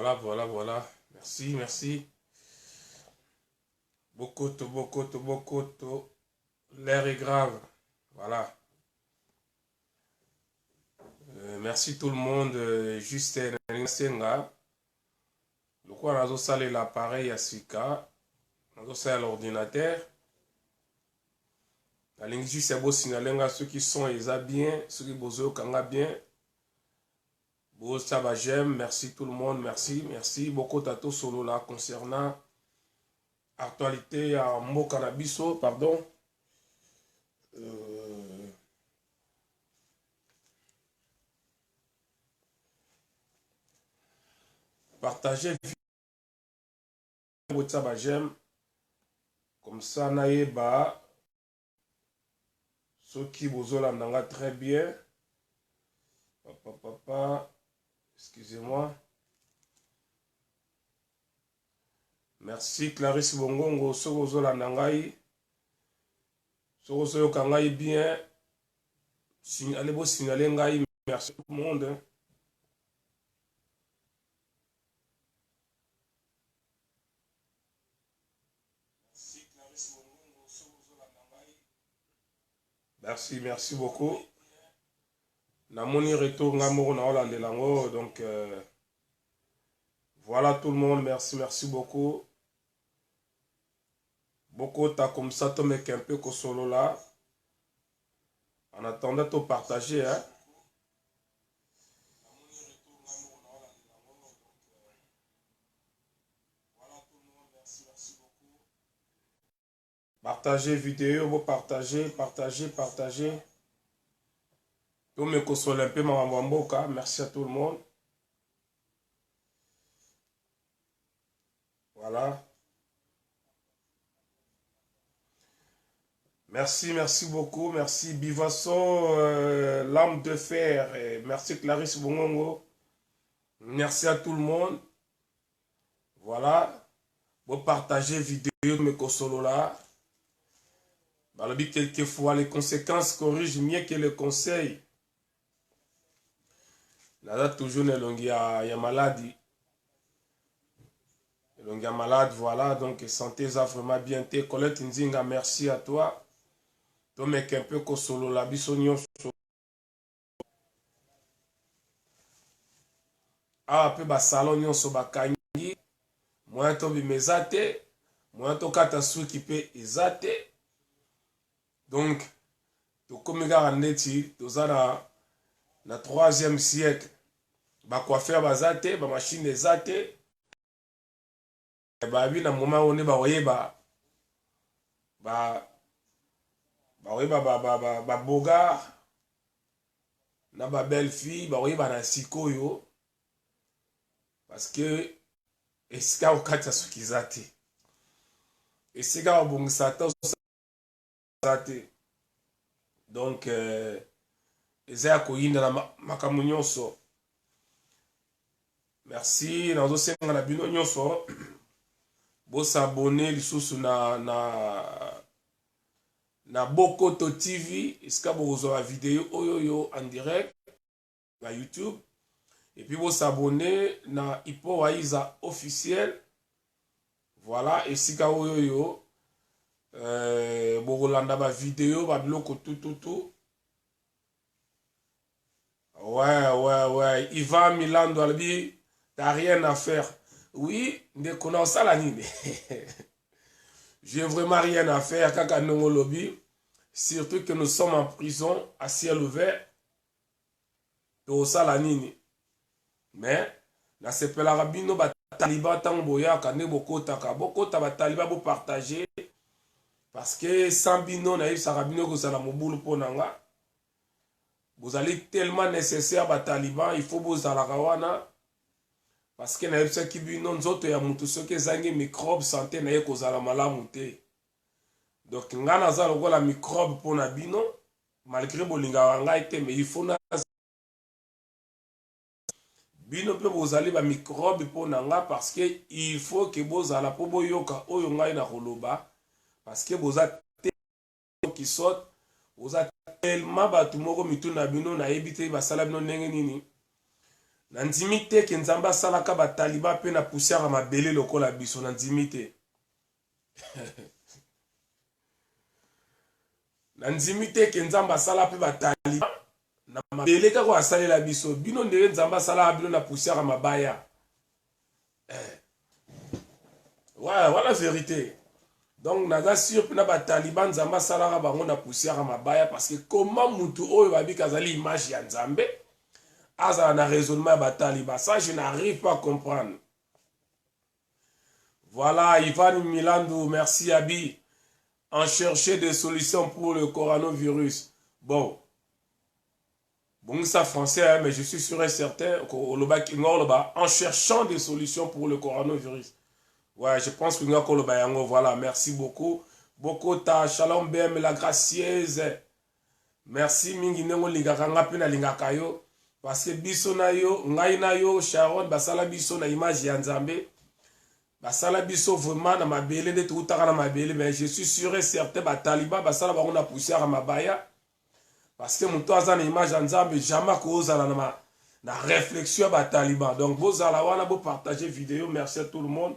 Voilà, voilà, voilà. Merci, merci. Bokoto, bokoto, bokoto. L'air est grave. Voilà. Merci tout le monde. Juste Senga. Le quoi nazo sale l'appareil à Sika. Nazo sale l'ordinateur. La ligne juste c'est beau signaler ceux qui sont bien, ceux qui bozo kanga bien. Bon, ça va, j'aime. Merci tout le monde. Merci, merci. Beaucoup tato solo là concernant actualité à Mo Cannabiso, pardon. Partagez ça va, j'aime. Comme ça, naïba. Ceux qui vous ont très bien. Papa, excusez-moi. Merci Clarisse Bongongo. Ceux qui vous ont ceux qui vous bien. Allez-vous signaler ngai. Merci tout le monde. Hein. Merci, merci beaucoup. Namoni retour ngamour na Hollande lango. Donc, voilà tout le monde. Merci, merci beaucoup. Beaucoup t'as comme ça, tu mets un peu solo là. En attendant, de partager. Hein. Partagez vidéo, vous partagez, partagez, partagez. Tout me console un peu ma. Merci à tout le monde. Voilà. Merci, merci beaucoup. Merci Bivasso, l'âme de fer. Et merci Clarisse Bongongo. Merci à tout le monde. Voilà. Vous partagez vidéo me console là. Quelquefois, les conséquences corrigent mieux que les conseils. Là, toujours, il y a maladie. Il y a malade, voilà. Donc, santé, ça vraiment bien. Colette Nzinga, merci à toi. Tu mets un peu solo la bisogno. Ah, peu bas salon, nyon so bakangi. Moi, to bimezate. Moi, to kata sou qui peut ezate. Donc, to comme garandeti, to zana na 3e siècle. Ba coiffeur bazate, ba machine ezate. Ba bi na moment on est ba oyeba. Ba boga na ba belle fille, ba oyeba na sikoyo. Parce que esika okata suki zate. Esika obongisa ta zate. Donc eza koyinda na makambo nyonso. Merci nazo senga na bino nyonso. Bo s'abonner lisusu na Bokoto TV. Esika bozo la vidéo oyoyo en direct na YouTube. Et puis vous s'abonner na Ipo Waiza officiel. Voilà, esika oyoyo Borolanda ba vidéo ba bloko tout. Ouais. Ivan Milando Albi, t'as rien à faire. Oui, ne connais pas la nine. J'ai vraiment rien à faire kaka nongo lobby. Surtout que nous sommes en prison à ciel ouvert. To sala nini. Mais na sepela rabino ba taliban tango boya kane bokotaka. Bokota ba taliban bo partager. Parce que sans bino na yisa rabino ko sala mobulu ponanga. Vous allez tellement nécessaire ba taliban, il faut vous ala kawana. Parce que na yisa ki bino nzoto ya mutu soke zangi microbe santé na ye ko sala malamu te. Donc ngana za lokola microbe pona bino malgré bolinga wanga ete mais il faut na bino pe bozali ba microbe pona nga parce que il faut que bozala po boyoka oyo ngai na koloba parce que boza qui saute boza tellement batu moko mitu na bino na ebite basala bino ndenge nini Nandimi te ke nzambe asalaka bataliba mpe na poussière ya mabele lokola biso nandimi te. Nandimi te ke nzambe asala mpe bataliba na mabele kaka asalela biso bino ndenge nzambe asalaka bino na poussière ya mabaya. Voilà vérité. Donc naza sûr mpe na bataliba nzambe asalaka bango na poussière ya mabaya parce que comment mutu oyo babika azali image ya nzambe azala na raisonnement ya bataliba, ça je n'arrive pas à comprendre. Voilà, Ivan Milandou, merci Abi. En chercher des solutions pour le coronavirus. Bon, ça français, hein, mais je suis sûr et certain en cherchant des solutions pour le coronavirus. Ouais, je pense que voilà, merci beaucoup. Beaucoup ta shalom BM la gracieuse. Merci mingi nengo ligakanga pe na lingaka yo. Parce que biso na yo, ngai na yo, Sharon, basala biso na image ya Nzambe. Basala biso vraiment na mabele de tout na mabele, mais je suis sûr et certain bataliba basala bango na poussière mabaya. Parce que muto aza na image ya Nzambe jamais kozala na réflexion bataliba. Donc bozala wana bo partager vidéo, merci à tout le monde.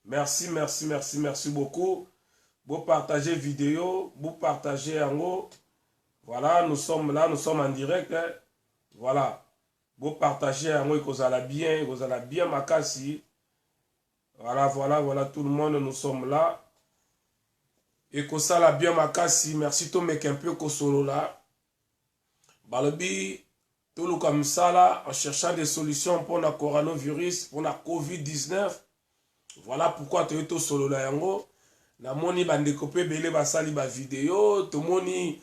Merci, merci, merci, merci beaucoup. Bo partager vidéo, bo partager en haut. Voilà, nous sommes là, nous sommes en direct. Hein. Voilà. Vous partagez à moi que vous allez bien makasi. Voilà, voilà, voilà, tout le monde, nous sommes là. Et que ça la bien makasi. Merci tout mec un peu que solo là. Balobi, tout le comme ça là, en cherchant des solutions pour le coronavirus, pour la COVID-19. Voilà pourquoi tu es tout solo là yango. Na moni bandekopé belé basali ba vidéo, tout moni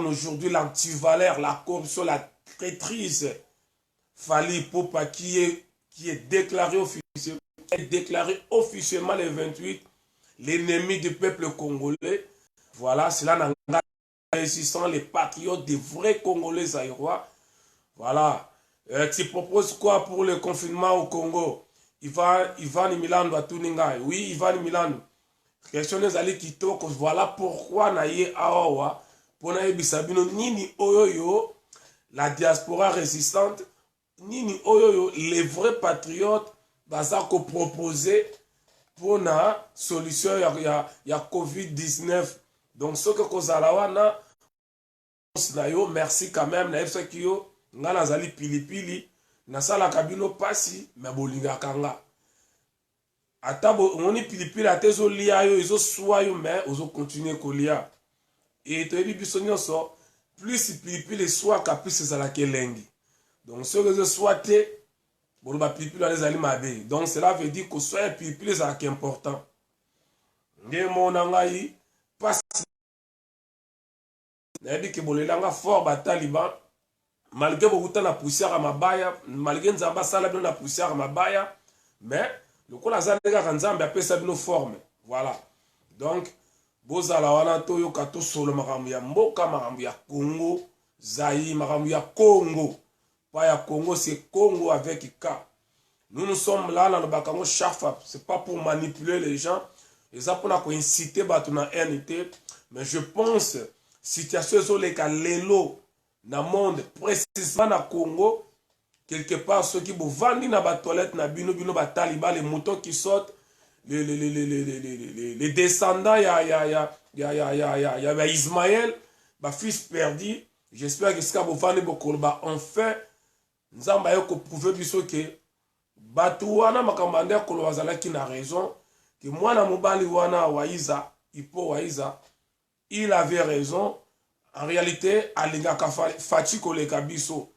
aujourd'hui l'antivaleur, la corruption, la traîtrise, Fally Ipupa qui est déclaré officiellement le 28 l'ennemi du peuple congolais. Voilà, cela n'a pas résistant les patriotes des vrais Congolais zaïrois. Voilà. Tu proposes quoi pour le confinement au Congo? Ivan Milando à Tuninga. Oui, Ivan Milando. Question des alliés qui toquent. Voilà pourquoi naïe awa. Pour naïe bisabino nini oyoyo. La diaspora résistante. Nini oyoyo. Les vrais patriotes. Baza ko proposer. Pour na solution ya COVID-19. Donc ce que kozala wana. Merci quand même. Naïe ce qui yo. Nga nazali pilipili. Nasala kabino pasi. Mais bolinga kanga. Atabo, on est pilipili à tes olia yo, ils ont soyo, mais ils ont continué kolia. Et tu as dit, bisognoso, plus pilipili soit plus c'est à la kelengi. Donc, ce que je souhaite, bon, bah, pilipili à les alimabe. Donc, cela veut dire que soit pilipili, c'est important. Nge mon angaï, passe. N'a dit que bon, les langues fort, bah, taliban, malgré beaucoup la poussière à mabaya, malgré nzamba sala bien la poussière à mabaya, mais, le coup la zanega kanzambe appelle ça une forme. Voilà. Donc, bozala wana toyo kato solo makambu ya mboka makambu ya Congo, Zaïre makambu ya Congo. Pas ya Congo, c'est Congo avec K. Nous sommes là dans le bakango chafa, c'est pas pour manipuler les gens, et ça pour inciter batuna NT, mais je pense situation sur les cas lelo na monde précisément na Congo. Quelque part, ceux qui vont vendre dans la toilette, na bino taliban, les moutons qui sortent, les descendants, il y a Ismaël, ma fils perdu. J'espère que ce que vous vendez beaucoup, enfin, nous avons prouvé que Batouana Makambanda Kolwazala qui n'a raison, que moi, na Mobali Wana Waiza, Ipo Waiza, il avait raison. En réalité, Alingaka Fati Koleka Biso.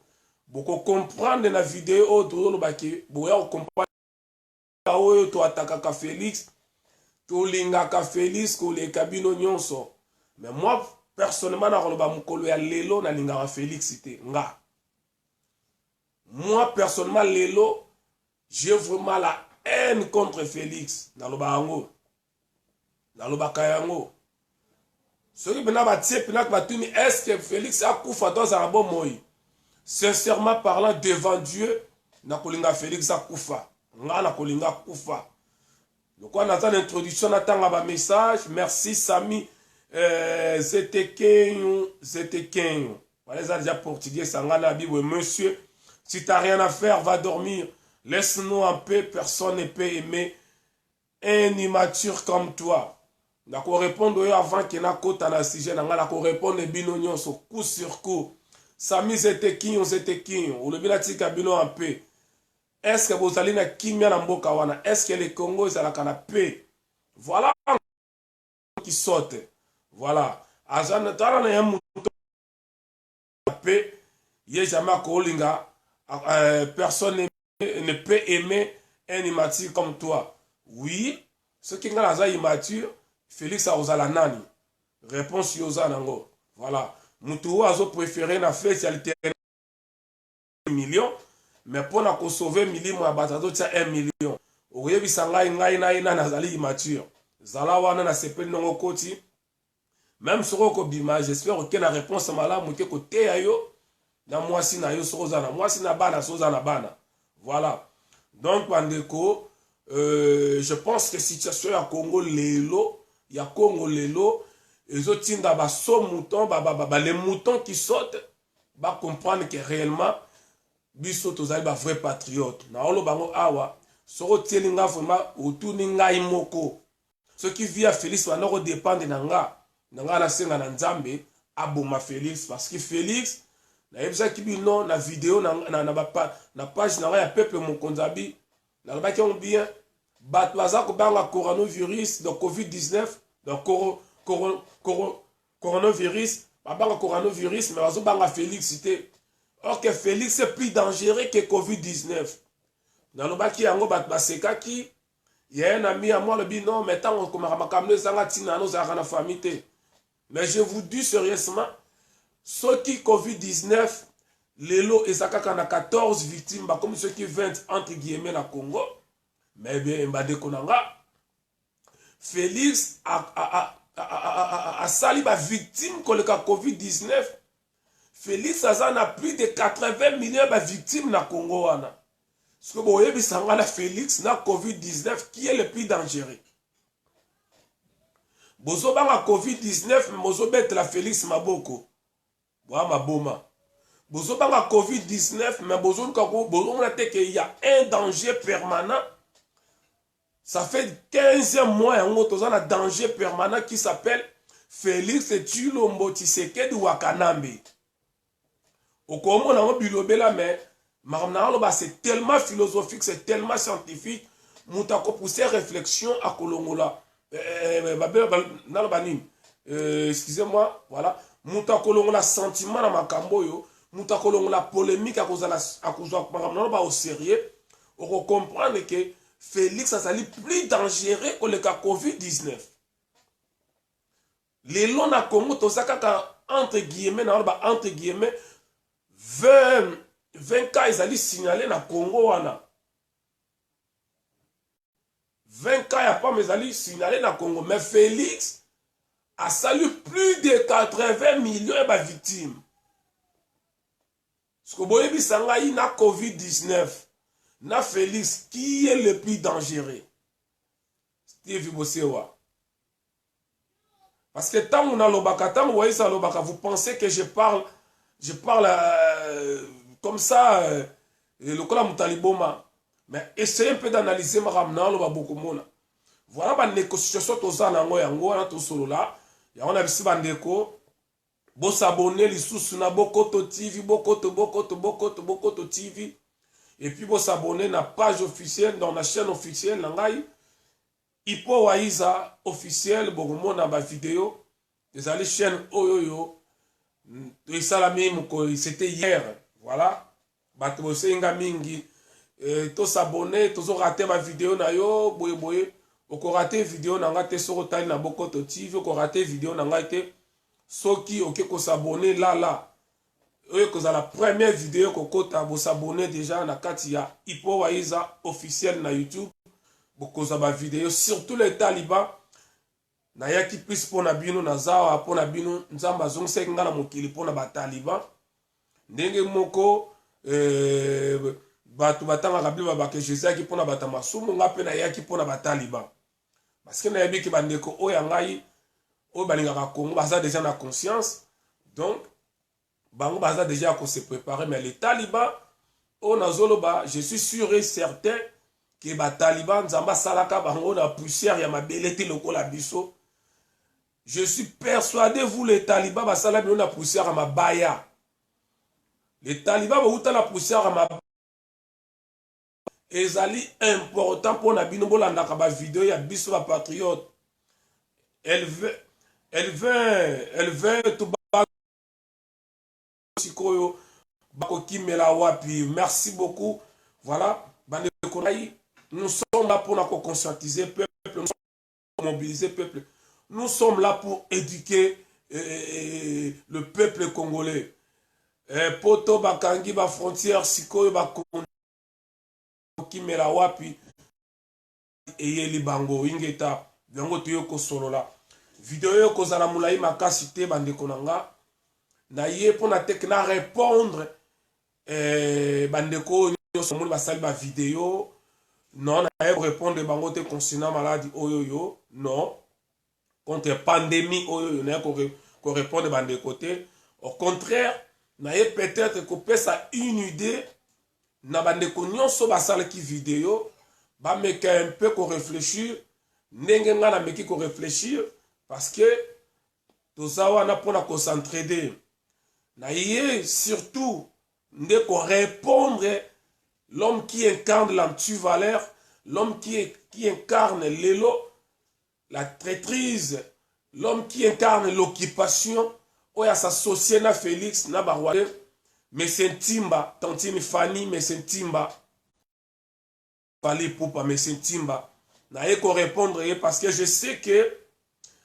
Beaucoup comprendre dans la vidéo, tout le monde boya comprendre to attaquer Félix, to lingaka Félix ko les cabino nyonso. Mais moi personnellement na koloba mukolo ya lelo na lingaka Félix c'était nga. Moi personnellement lelo, j'ai vraiment la haine contre Félix dans le bango. Dans le bakayango. Ce qui bena batie pena batumi est-ce que Félix a kufa dans un bon moi? Sincèrement parlant devant Dieu, nakolinga Félix akufa. Nga nakolinga kufa. Donc on attend l'introduction, on attend un message. Merci Sami. Zete Kenyo. Voilà, ça déjà portugais, Sangana, Bible, monsieur, si tu n'as rien à faire, va dormir. Laisse-nous en paix, personne ne peut aimer un immature comme toi. Nako répondre avant qu'il n'a qu'au tana sujet, nako répondre bino nyonso coup sur coup. Sami c'était qui, on c'était qui, ou le bilatika bino en paix. Est-ce que vous allez na kimia na mboka wana? Est-ce que le Congo est à la canapé? Voilà qui saute. Voilà. Azana tara na yamu paix. Yé jamais kolinga. Personne ne peut aimer un immature comme toi. Oui, ce qui est là immature, Félix Aozala nani. Réponse yoza nango. Voilà. Moutou azo préféré na fait alterné million, mais pour na ko sauver million à batado tia 1 million. Oye bisanga ngai na nazali immature. Zala wana na sepel nongo koti. Même sur ko bima, j'espère que la réponse mala muke ko te ayo na mwasi na yo soza na mwasi na bana soza na bana. Voilà. Donc bandeko je pense que situation ya Congo lelo, ya Congo lelo, les autres ba so mouton, les moutons qui sautent, ba comprendre que réellement biso tozali ba vrai patriote. Na olo bango awa, soro tielinga vraiment autour ninga imoko. Ce qui vient Félix va no dépendre nanga na senga na Nzambe aboma Félix parce que Félix na yebisa kibino na vidéo na page na ya peuple mokonzabi na ba ki on bien bat baza ko banga coronavirus de COVID-19 donc coronavirus banga coronavirus mais bazo banga Félix cité or que Félix est plus dangereux que COVID-19 dans le baki yango bat baseka ki il y a un ami à moi le dit non mais tant on comme makamle zanga tina no za na famille. Mais je vous dis sérieusement, ceux qui Covid-19, l'élo et Sakaka na 14 victimes, bah, comme ceux qui 20 entre guillemets na Congo, mais bien, Félix a sali ba victime que le Covid-19. Félix a plus de 80 millions de victimes na Congo. Parce que vous voyez, Félix na Covid-19 qui est le plus dangereux. Bozo banga COVID-19, mais bozo bête la Félix Maboko. Wa maboma. Bozo banga COVID-19, mais bozo il y a un danger permanent. Ça fait 15e mois et on a un danger permanent qui s'appelle Félix Tshilombo Tshisekedi Wakanambe. Au Congo, on a un bilobe là, mais c'est tellement philosophique, c'est tellement scientifique. Moutako pousser réflexion à Kolongola. Excusez-moi, voilà. Mouta kolongo la sentiment na makambo yo, mouta kolongo la polémique à cause de la au sérieux, on comprend que Félix a sali plus dangereux que le cas COVID-19. Les lois na Congo to saka entre guillemets entre guillemets 20 cas ils allaient signaler na Congo wana. 20 cas, il n'y a pas mes alliés signalés dans le Congo. Mais Félix a salué plus de 80 millions de victimes. Parce que vous voyez, il y a COVID-19. Na Félix, qui est le plus dangereux? Steve Bosewa. Parce que tant qu'on a l'obaka, tant vous voyez ça l'obaka, vous pensez que je parle comme ça, le kola mutaliboma. Mais essayez un peu d'analyser ma ramna lo beaucoup mona. Voilà ba négociation toza nango yango na to solo là. Ya on a bisi bandeko bo s'abonner lisusu na Bokoto TV, Bokoto TV et puis bo s'abonner na page officielle dans la chaîne officielle nangai. Ipo Waiza officiel bogomo na ba vidéo des allées chaîne oyoyo. Et salami moko c'était hier. Voilà. Bato bo senga mingi to s'abonner, to rater ma vidéo na yo, boye, oko rater vidéo na nga te soko tali na Bokoto TV, oko rater vidéo na nga te soki ok ko s'abonner là. Oye ko za la première vidéo ko kota bo s'abonner déjà na kati ya Ipo Waiza officiel na YouTube, boko za ba vidéo surtout les talibans na yaki plus pona bino na zawa pona bino nzamba zongse nga na mokili pona ba taliban ndenge moko batu batanga kabila babake Jésus ki pona batama sumu nga pe na yaki pona bataliban parce que na yebi ki bandeko oya ngai o balinga ka Congo baza déjà na conscience donc bango baza déjà qu'on se préparer, mais les talibans, on a zoloba, je suis sûr et certain que les talibans, nzamba salaka bango na poussière ya mabelete lokola biso. Je suis persuadé, vous les talibans, basala bino na poussière à mabaya. Les talibans, ba la poussière à mabaya. Ezali important pour na bino bolanda ka ba vidéo ya biso ba patriote. Elle veut tout ba sikoyo bako kimela wapi. Merci beaucoup. Voilà, bande konayi, nous sommes là pour conscientiser le peuple, nous sommes là pour mobiliser le peuple. Nous sommes là pour éduquer le peuple congolais. Poto bakangi ba frontière sikoyo ba kimela wapi eyeli bango ingeta yango toyoko solola video yo kozala mulai makasi te bandeko nanga na ye pona tek na répondre bandeko nyonso moni basali ba video non na ye répondre bango te concernant maladie oyoyo non contre pandémie oyoyo na ye ko répondre bandeko te au contraire na ye peut-être ko pesa une idée na bandeko nyonso basala ki vidéo ba meka un peu ko réfléchir ndenge nga na meki ko réfléchir parce que tozawa na pona ko s'entraider na yé surtout nde ko répondre l'homme qui incarne l'antivaleur, l'homme qui incarne l'élo, la traîtrise, l'homme qui incarne l'occupation oya s'associer na Félix na Barwale. Mais c'est Timba, tantine Fanny, mais c'est Timba. Fali Poupa, mais c'est Timba. N'a pas répondre parce que je sais que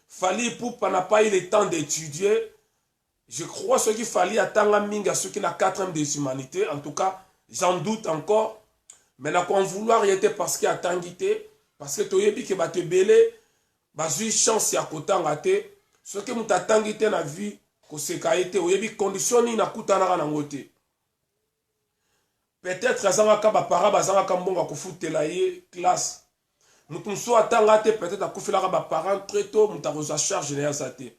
Fali Poupa n'a pas eu le temps d'étudier. Je crois ce qu'il fallait attendre la minga, ceux qui n'ont 4e des humanités. En tout cas, j'en doute encore. Mais n'a pas vouloir y était parce qu'il a tangité. Parce que tu as dit que tu as belé, tu as chance à côté de ce que tu as tangité dans la vie. Kosekayete oyebi condition ni na kutana na ngote peut-être azanga ba para bazanga kambonga kufutela ye classe mutunso atanga te peut-être akufela ba parents très tôt mutakoza charge na yasate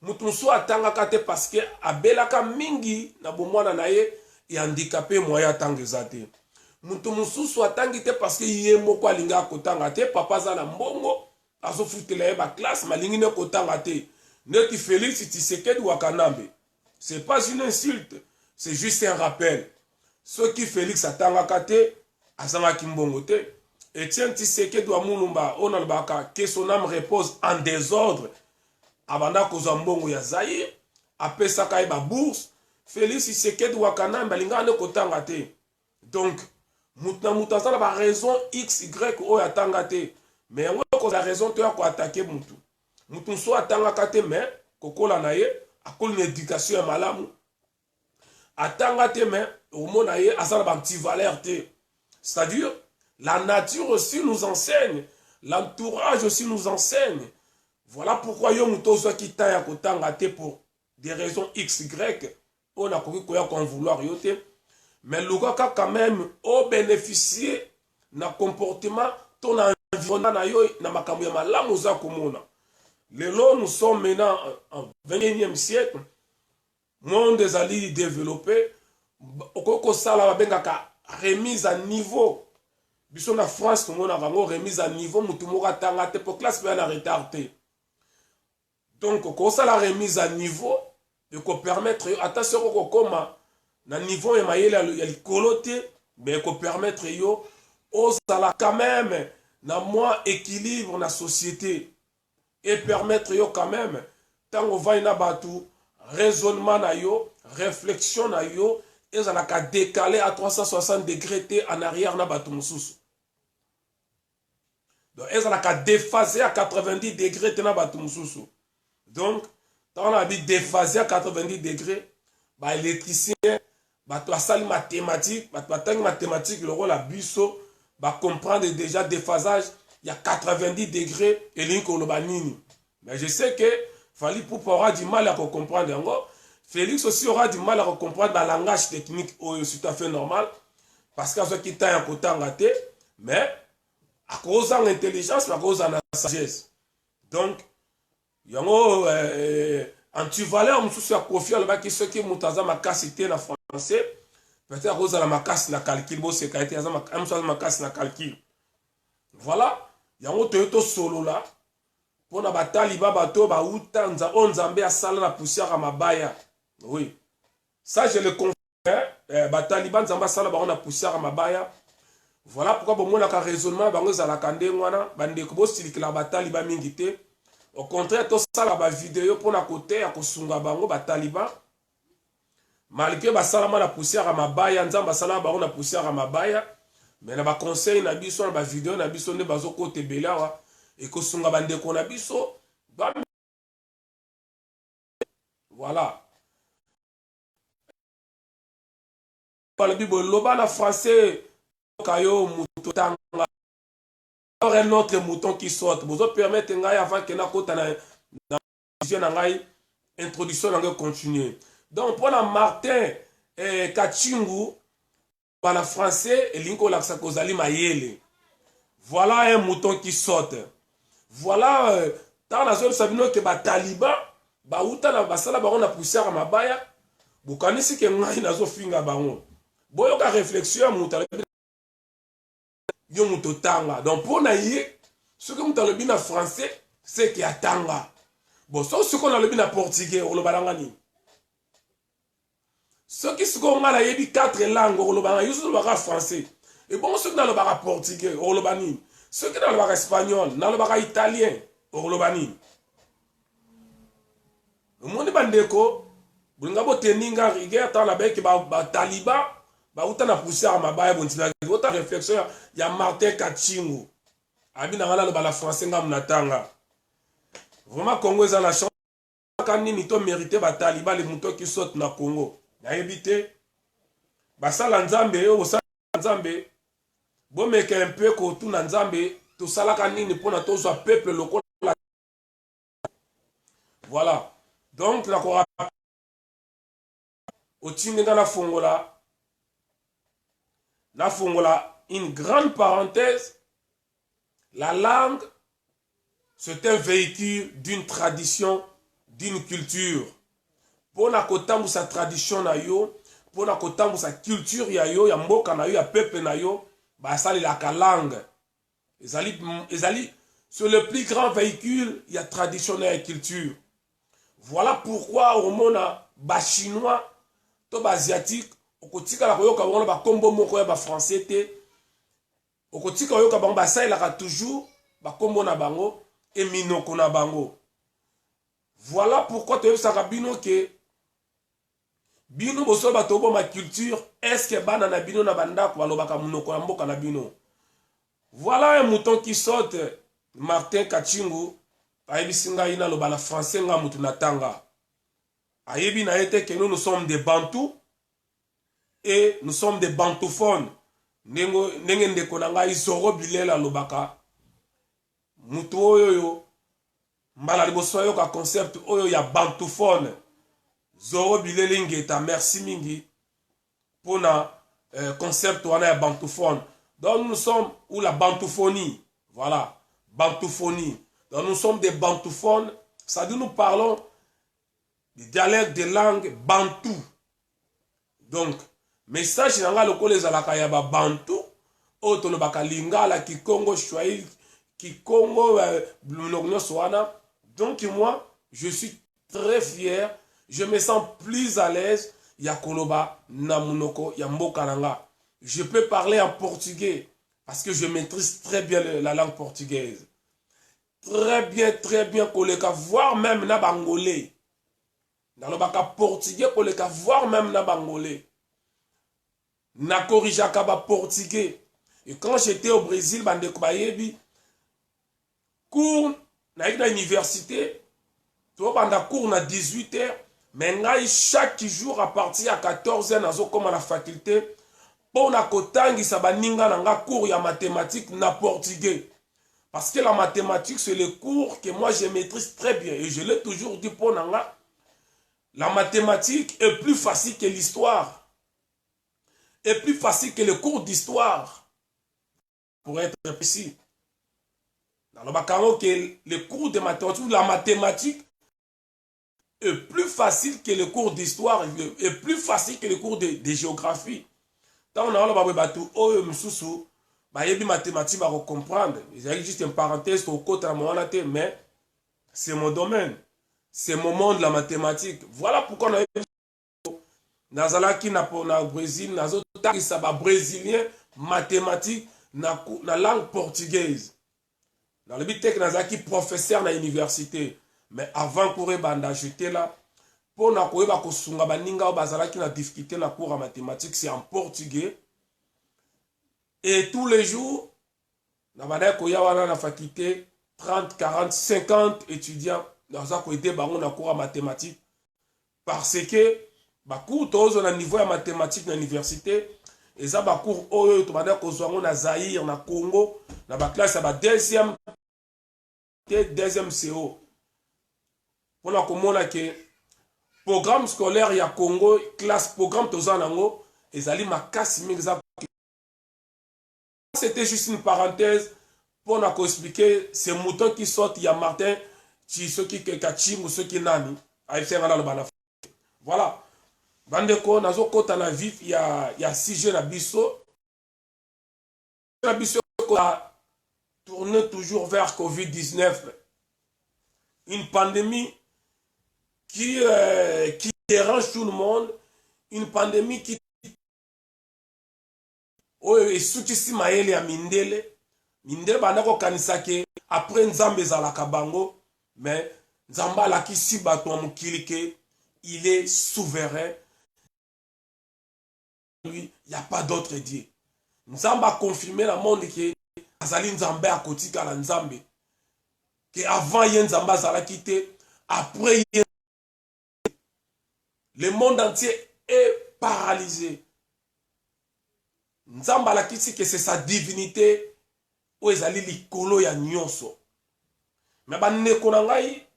mutunso atanga kate parce que abelaka mingi na bomwana na ye et handicapé moya tanga zate mutunso atangi te parce que ye moko alinga kotanga te papa za na mbongo azofutela ye ba classe malingi ne kotanga te. Neki Félix Tshisekedi Wakanambe. Ce n'est pas une insulte, c'est juste un rappel. Ce qui Félix Atangakate, Azanga Kimbongote, Etienne Tshisekedi Wamunumba, Onalbaka, que son âme repose en désordre, Abanda Kozambongo ya Zaïre, Apesaka Eba bourse, Félix Tshisekedi Wakanambe, Lingane Kotangate. Donc, Mouta ça la raison X, Y, O Atangate. Mais on a la raison, tu as quoi attaquer Moutou. Mutunso atanga kate me kokola na ye akoli une éducation ya malamu atanga te me omona ye asala ba petit valeur te, c'est-à-dire la nature aussi nous enseigne, l'entourage aussi nous enseigne. Voilà pourquoi yo mutozo ki ta ya kotanga te pour des raisons XY on a koki koya kon vouloir yo te mais lukaka quand même au bénéficier na comportement ton environnement na yo na makambo ya malamu za komona. Nous sommes maintenant en 21e siècle. Monde des alliés développés. Okoko sala bengaka remise à niveau. Biso na France, tout le monde a remise à niveau. Mutumura tangate pour classe bien retardé. Donc, okoko sala remise à niveau. De ko permettre, attention okoko koma na niveau ya mayele ya likolote, mais ko permettre yo osala quand même na moins équilibre na société. Et permettre yo quand même, tant qu'on va y batu, raisonnement na yo, réflexion na yo, et ça n'a qu'à décaler à 360 degrés en arrière na batu mususu. Donc, et ça n'a qu'à déphaser à 90 degrés na batu mususu. Donc, quand on a dit déphaser à 90 degrés, bah, électricien, bah, tu as sali mathématiques, bah, tu as mathématiques, le rôle à biso, bah, comprendre déjà déphasage. Il y a 90 degrés et l'incolobanini. Mais je sais que Fali Poupa aura du mal à comprendre. Félix aussi aura du mal à comprendre le langage technique, c'est tout à fait normal. Parce que ce qui est un côté raté, mais à cause de l'intelligence, à cause de la sagesse. Donc, il y a antivaleur mosusu ya kofi alobaki soki moto aza makasi te na français peut-être akozala makasi na calcul boseka ete mosusu aza makasi na calcul voilà yango toye tosolola mpona bataliba bato bauta oyo nzambe asala na poussière ya mabaya oui ça je le confie bataliba nzambe asala bango na poussière ya mabaya voilà pourquoi bomonaka raisonnement bango ezalaka ndenge wana bandeko bosilikela bataliba mingi te au contraire tosala bavideo mpona koteya kosunga bango bataliba malgré basalama na poussière ya mabaya nzambe asalama bango na poussière ya mabaya mais na baconseil na biso na bavideo na biso nde bazokota ebele awa ekosunga bandeko na biso voilà balobi boloba na français kayo moto tanga un autre mouton qui saute bozo permettre ngai avant que nakota na ngai introduction na ngai continuer donc pour la Martin Kachingu bana français elingi kolakisa kozali mayele voilà un mouton qui saute voilà tant nazo sabino ke bataliba bauta na basala bango na poussière ya mabaya bokanisi ke ngai nazo finga bango boyoka réflexion ya mutu yo mutu tanga donc mpona ye soki mutu alobi na français c'est ke atanga bon soki on alobi na portugais olobalanga nini soki sikoyo nga nayebi 4 langue olobanga yo soki olobaka français et bon soki nalobaka portugais oloba nini soki nalobaka espagnol nalobaka italien oloba nini omoni bandeko bolinga boteninga rigueur ntango nabeki bataliba bauta na poussière ya mabaya bontinaki ota réflexion ya Martin Kachingu abi nanga naloba na français nga munatanga vraiment Congo eza na chance kanini to mérité bataliba le moto qui saute na Congo nayebi te basala nzambe oyo bosala nzambe bomeka un peu kotuna nzambe tosalaka nini mpona tozwa peuple lokola voilà donc nakorapa otindenga nafongola une grande parenthèse. La langue, c'est un véhicule d'une tradition, d'une culture. Pour na kotambu sa tradition na yo, pour na kotambu sa culture ya yo, ya mboka na yo, ya peuple na yo, ba sali la langue. Ezali sur le plus grand véhicule, il y a tradition et culture. Voilà pourquoi au monde ba chinois, to ba asiatique, okotika la koyoka bango ba kombo moko ya ba français te. Okotika koyoka bango ba sailaka toujours ba kombo na bango et minoko na bango. Voilà pourquoi tu as bino que bino boso ba tobo ma culture est-ce que bana na bino na bandako balobaka munoko ya mboka na bino. Voilà un mouton qui saute. Martin Kachingu ayebi nga ina loba la français nga mutu na tanga. Ayebi na ete que nous sommes des bantous et nous sommes des bantouphones. Ndenge ndeko na ngai Zoro Bilela lobaka mutu oyo mbala liboso yo ka concept oyo ya bantophone. Zoro Bilele ngeta merci mingi pona concept wana ya bantophone. Donc nous sommes ou la bantophonie. Voilà, bantophonie. Donc nous sommes des bantophones, c'est-à-dire nous parlons des dialectes de langue bantou. Donc message nanga lokolo ezalaka ya ba bantou oto lo baka lingala kikongo swahili kikongo blunogno swana. Donc moi je suis très fier, je me sens plus à l'aise ya koloba na munoko ya mboka nanga. Je peux parler en portugais parce que je maîtrise très bien la langue portugaise. Très bien koleka voire même na bangolais. Dans le baka portugais koleka voire même na bangolais. Na korijaka ba portugais. Et quand j'étais au Brésil, bandeko bayebi cours na université, to banda cours na 18h, mais ngai chaque jour à partir à 14h nazo comme à la faculté pour na kotangisa baninga nanga cours ya mathématiques na portugais. Parce que la mathématique c'est le cours que moi je maîtrise très bien et je l'ai toujours dit pour nanga. La mathématique est plus facile que l'histoire. Est plus facile que le cours d'histoire. Pour être précis. Dans le baccalauréat, que le cours de mathématiques, la mathématique est plus facile que le cours d'histoire, est plus facile que le cours de géographie. Tant on a le bateau, oh, msusu, bah, il y a des mathématiques à comprendre. Il y a juste une parenthèse au côté de mais c'est mon domaine. C'est mon monde, la mathématique. Voilà pourquoi on a Nazalaki na Brésil, nazotaki saba brésilien, mathématiques, na langue portugaise. Dans le but que nazalaki professeur na université. Mais avant qu'on banda jeter là, pour na koyeba kosunga baninga bazalaki na difficulté na cours en mathématiques, c'est en portugais. Et tous les jours, na banda koya wana na faculté 30, 40, 50 étudiants dans ko aider bango na cours en mathématiques parce que ba cours tozo na niveau ya mathématiques na université et ça ba cours oyo to banda ko zwango na Zaïre na Congo na ba classe ba deuxième CO. On a comme que programme scolaire ya Congo classe programme toza nango ezali makasi mingi. C'était juste une parenthèse pour nous expliquer ces moutons qui sortent, il y a Martin, ceux qui kachim ou ceux qui nani. Voilà. Bandeko, nazo kota na vif, il y a 6 jeunes à Bisso. La Bisso a tourné toujours vers Covid-19. Une pandémie qui dérange tout le monde. Une pandémie qui est soutisi maele ya mindele. Mindele bandako kanisake après nzambe zalaka bango mais nzamba la kisi bato mukili ke il est souverain. Lui, il n'y a pas d'autre Dieu. Nzamba a confirmé la monde que azali nzambe a kotika la nzambe. Que avant yen nzamba zala quitté, après yen le monde entier est paralysé. Nzamba la kisi que c'est sa divinité. Ou ezali likolo ya nyonso. Mais ba ndeko na ngai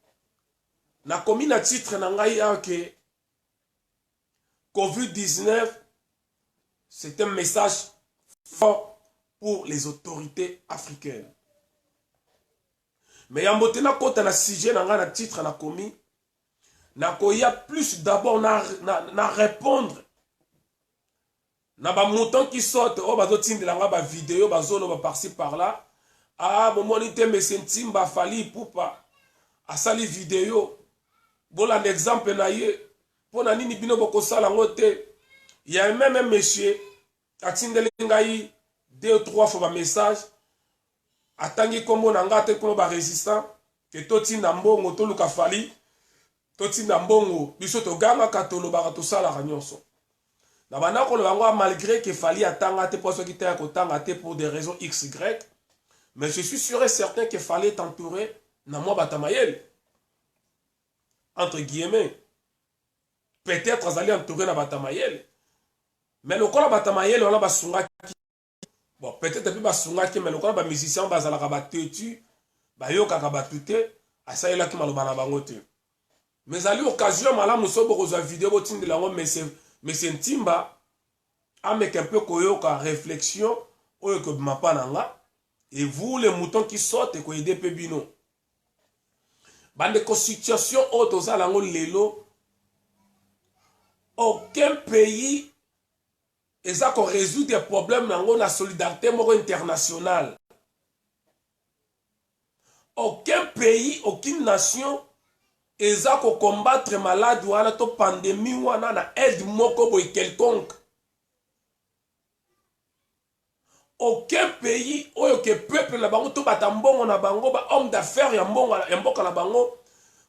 na komi na titre na ngai que Covid-19 c'est un message fort pour les autorités africaines. Mais yambote na kota na sujet na ngai na titre na komi na koya plus d'abord na répondre na ba mouton qui sortent oh bazo tindela nga ba vidéo bazolo ba par-ci par-là ah bon monité mais sentimba fali poupa asali vidéo bon un exemple na ye pona nini bino boko sala ngote il y a même un monsieur atindela ngai 2 ou 3 fois ba message atangi kombo na ngate ko ba résistant que toti na mbongo to luka fali toti na mbongo biso to ganga katolo ba to sala nyonso. Malgré qu'il fallait attendre pour des raisons XY, mais je suis sûr et certain qu'il fallait t'entourer dans moi Batamayel. Entre guillemets. Peut-être qu'ils allaient entourer dans Batamayel. Mais le cas de Batamayel, on a basunga. Bon, peut-être que basunga, mais le cas de musicien, on a battu, bayoka batute, à ça il a qui m'a bangote. Mais à l'occasion, madame, nous sommes aux vidéos de la mais c'est Ntimba avec un peu koyoka réflexion oyo mapananga et vous les moutons qui sortent et ko aider pebino bande situation otoza lango lelo aucun pays eza ko résoudre des problèmes nango la solidarité moko internationale. Aucun pays, aucune nation eza ko combattre malade wana to pandémie wana na aide moko boy quelconque. Aucun pays oyo ke peuple na bango to batambongo na bango ba homme d'affaires ya mbongo ya mboka na bango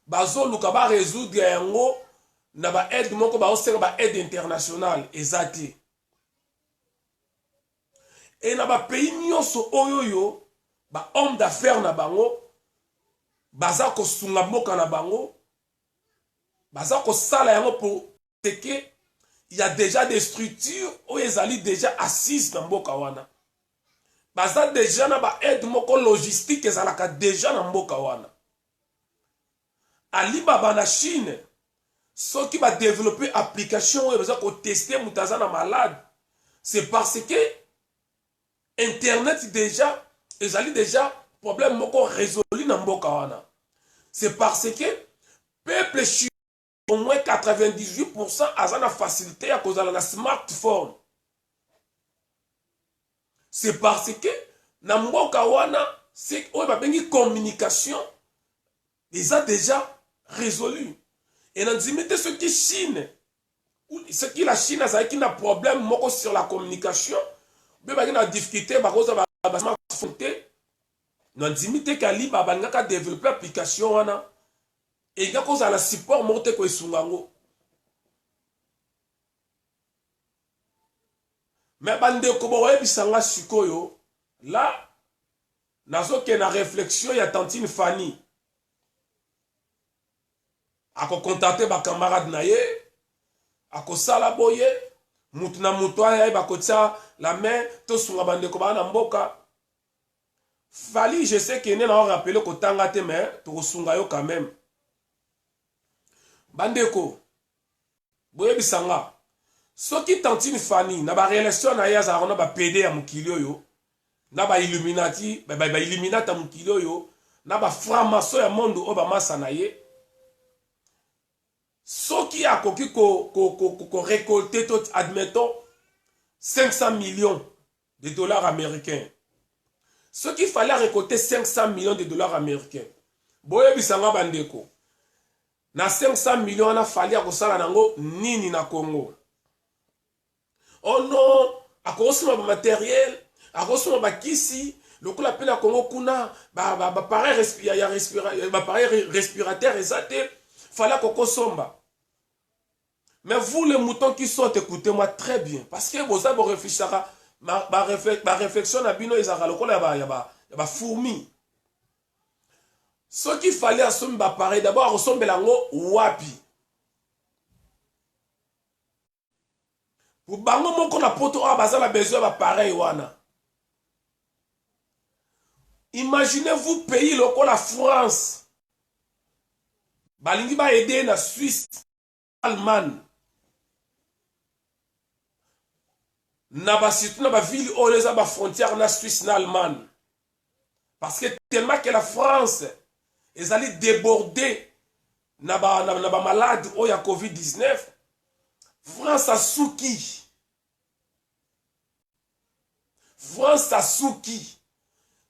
bazo luka ba résoudre yango na ba aide moko ba oseka ba aide internationale ezati. Et na ba pays nyonso oyo yo ba homme d'affaires na bango baza ko sunga mboka na bango baza ko sala yango pour c'est que il y a déjà des structures où ils allaient déjà assises dans mboka wana. Baza déjà na ba aide moko logistique ezalaka déjà na mboka wana. Alibaba na Chine ceux qui va développer application où besoin ko tester mutaza na malade c'est parce que internet déjà ezali déjà problème moko résolu na mboka wana. C'est parce que peuple chinois au moins 98% aza na facilité à cause de la smartphone. C'est parce que na mboka wana c'est une communication ils ont déjà résolu. Et dans limite ce qui Chine, ce qui la Chine a qui a problème sur la communication, mais il y a des difficultés à cause de la smartphone. Dans limite qu'ali babanga développer l'application wana et il y a cause à la support monter ko isungango. Mais bande ko boye bisanga sikoyo là nazo ke na réflexion ya tantine Fanny. Ako contacter ba camarade na ye, ako sala boye, mutu na mutu ya ba kotia la main to sunga bande ko ba na mboka. Fali je sais que ne na rappeler ko tanga te mais to sunga yo quand même. Bandeko boye bisanga soki tantine Fanny na ba relation na ya za rona ba PD ya mukilio yo na ba Illuminati ba Illuminata mukilio yo na ba franc-maçon ya monde o ba masa na ye soki a koki ko récolter tout admettons 500 millions de dollars américains. Ce qu'il fallait récolter 500 millions de dollars américains. Boye bisanga bandeko na 500 millions on a fallu à kosala nango nini na Congo. Oh non, à cause de matériel, à cause de bakisi, le coup la peine à Congo kuna, pareil respirateur et fallait qu'on somba. Mais vous les moutons qui sont, écoutez-moi très bien, parce que vous avez réfléchi à ma réflexion à bino ezaka le coup là y a fourmi. Ce qu'il fallait assommer pareil d'abord ressemble lango wapi. Pour bango moko na poto a bazala besoin ba pareil wana. Imaginez-vous pays loko la France. Balingi ba aider na Suisse, Allemagne. Na ba surtout na ba ville o les ba frontière na Suisse na Allemagne. Parce que tellement que la France ils allaient déborder na ba malade o ya COVID-19. France a souki. France a souki.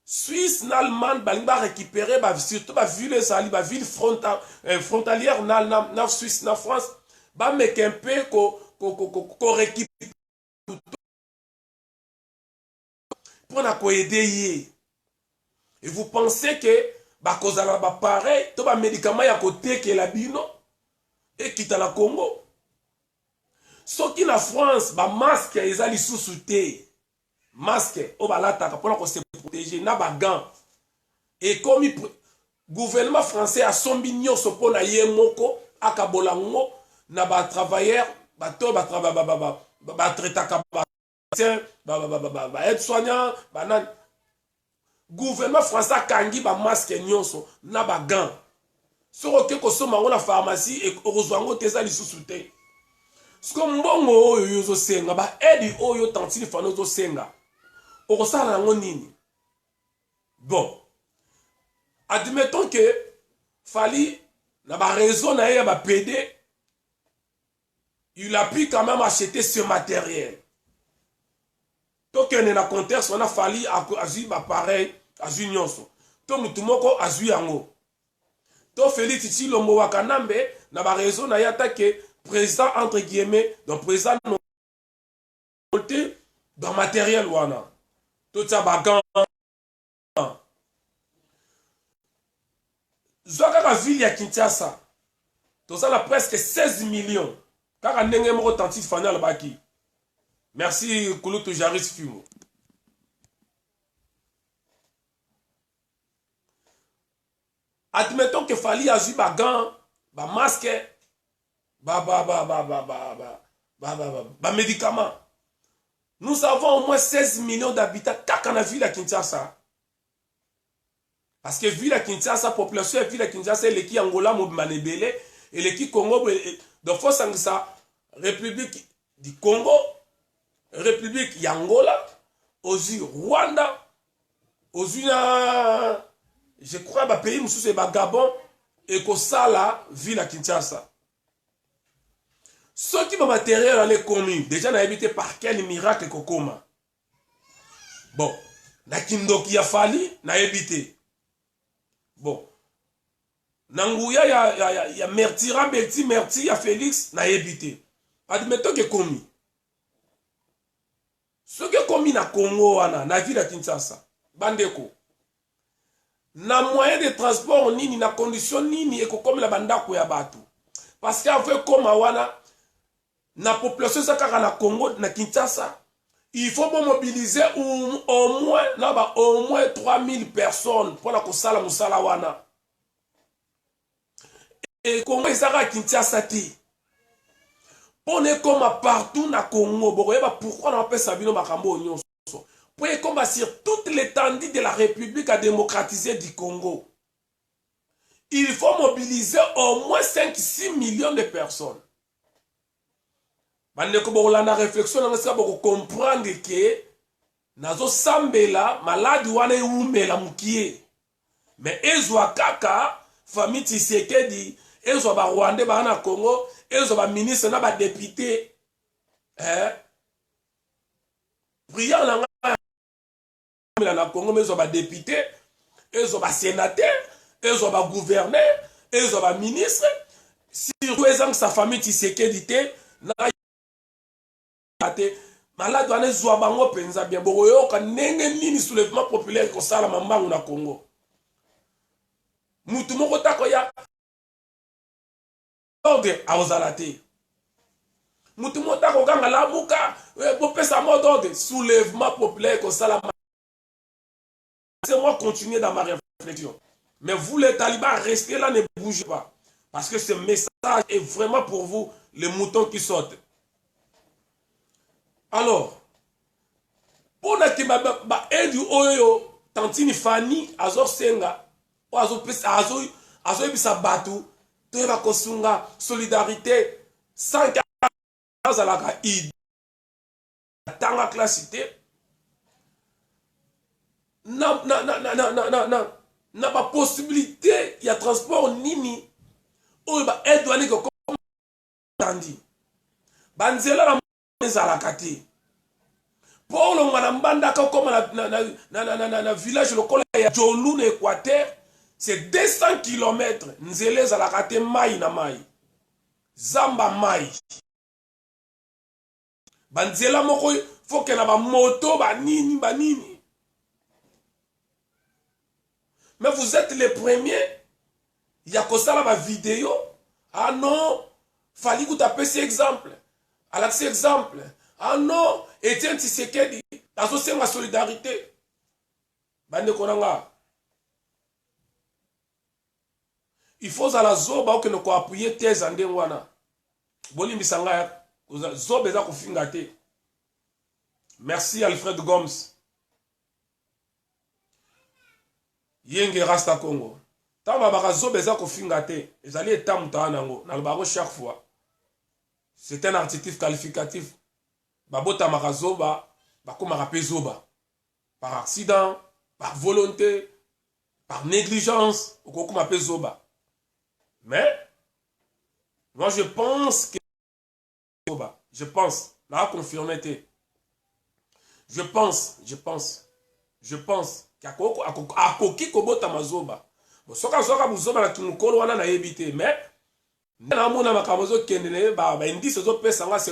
Suisse, Allemagne, ba récupérer surtout ba ville frontalière na Suisse, na France, ba mek un peu ko récupérer pour na ko aider. Et vous pensez que ba kozala ba pareil, to ba médicament ya côté que la bino et quitte la Congo. Ce qui na France, ba masque ezali sous-souté. Masque, o balataka pour se protéger, na ba gants. Et comme le gouvernement français a son mignon so pona ye moko akabolango na ba travailleur, ba to ba travail ba traitaka ba aide soignant, ba nan gouvernement français kangi ba masque nyonso na ba gants. Soko ke ko soma ngona pharmacie et ozwango teza lisusuté. Ce que mbongo oyo yozo senga ba aide oyo tantini fano zo senga. Okosala nango nini? Bon. Admettons que Fali na ba raison na ya ba PD il a pu quand même acheter ce matériel. Donc on est dans contexte on a Fali azu ba pareil azu nyonso. To mutu moko azu yango. To Félix Tshilombo wa Kanambe na ba raison na ya ta que président entre guillemets donc président dans matériel wana tout ça bagan zoka ka ville ya Kinshasa tout ça la presque 16 millions kaka ndenge moko tanti fanya baki. Merci Kulutu Jaris Fimo. Admettons que Fali a eu bagan ba masque médicaments. Nous avons au moins 16 millions d'habitants dans la ville à Kinshasa. Parce que ville à Kinshasa, population de ville à Kinshasa, elle est qui Angola, Manebele, elle est qui Congo, donc faut ça République du Congo, République Angola, aussi Rwanda, aussi je crois que pays c'est Gabon et que ça la ville à Kinshasa. ceux qui vont matériel dans les communes, déjà n'a habité par quel miracle kokoma. Bon, na kindoki ya fali na habité. Bon, Nangouya ya Mertira, Betty, Merti, ya Félix na habité. Admettons que commis. Ce qui est commis na Congo wana, na ville à Kinshasa, bandeko. Na moyen de transport nini, na condition nini, eko comme la bandako ya batu. Parce qu'avec comme wana, na population sakaka na Congo, na Kinshasa, il faut mobiliser au moins 3000 personnes pour la kosala musala wana. Et Congo ezaka Kinshasa ti. On est comme partout na Congo. Pourquoi on appelle ça bino makambo nyonso? Pour être comme sur toute l'étendue de la République à démocratiser du Congo. Il faut mobiliser au moins 5-6 millions de personnes. Bande ko bolanda réflexion na ska boko comprendre que nazo sambela maladi wana eumela mukie. Mais ezwa kaka famille Tshisekedi, ezwa ba Rwanda ba na Congo, ezwa ba ministre na ba député. Priant na Congo, ezwa ba député, ezwa ba sénateur, ezwa ba gouverneur, ezwa ba ministre. Surtout ezang sa famille Tshisekedi te na malade wana ezwa bango penza bien bokoyoka ndenge nini soulèvement populaire ko sala mambangu na Congo. Mutu moko tako ya ordre aozala te. Mutu moko tako kanga lamuka bopesa mot d'ordre soulèvement populaire ko sala. C'est moi continuer dans ma réflexion. Mais vous les talibans restez là, ne bougez pas parce que ce message est vraiment pour vous les moutons qui sautent. Alors, pour la aide oyo tantini Fanny azo senga o azo bisa batu to ba kosunga solidarité sans la id tanga classité na pas possibilité il y a transport nini o ba aide wani ko tandi banzela la Zalakati. Pour le Manambanda, comme na village local ya Joloun, Équateur, c'est 200 km. Nzele Zalakati, Maï na Maï. Zamba Maï. Banzela moko, faut que na ba moto, banini. Mais vous êtes les premiers. Il y a que ça là, ma vidéo. Ah non, fallait que tu appelles cet exemple. Alors, cet exemple, ah non, Etienne Tshisekedi, associé ma solidarité. Bande Konanga. Il faut à la zoba que nous appuyer thèse en denwana. Boli misanga, zoba za kufingate. Merci Alfred Gomes. Yenge Rasta Congo. Tamba baka zoba za kufingate. Ezali etam tanango. Nalbaro chaque fois. C'est un adjectif qualificatif. Babota marazoba, bakoma pezoba. Par accident, par volonté, par négligence, okokoma pezoba. Mais, moi je pense que je pense, la confirmé. Je pense, qu'akoki kobota mazoba. Bon, soka buzoba na tumukolo wana na yebite, mais c'est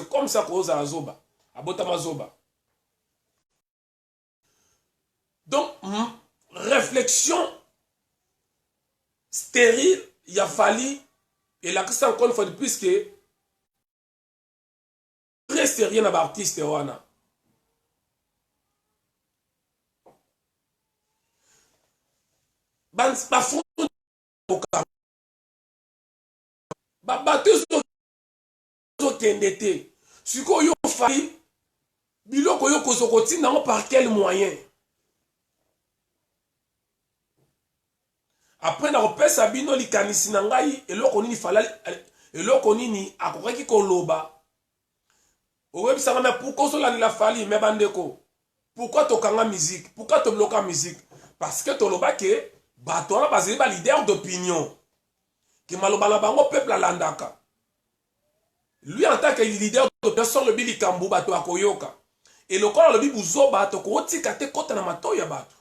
comme ça que Azoba. Abotam. Donc, réflexion stérile, il a fallu, et la question encore une fois de plus que reste rien à l'artiste wana. Si vous avez fallu, biloko yo kozokoti nango par quel moyen? Après na repesa bino likanisi na ngai eloko nini fala eloko nini akokaki koloba. Oyebisanga na pourquoi cela ni la fali me bandeko. Pourquoi tokanga musique? Pourquoi to bloquer musique? Parce que toloba ke bato na bazeli ba leader d'opinion. Ke maloba na bango peuple alandaka. Lui en tant que leader d'opposition le bili kambu bato akoyoka. Et le corps le bibu zoba to ko tika te kota na matoya bato.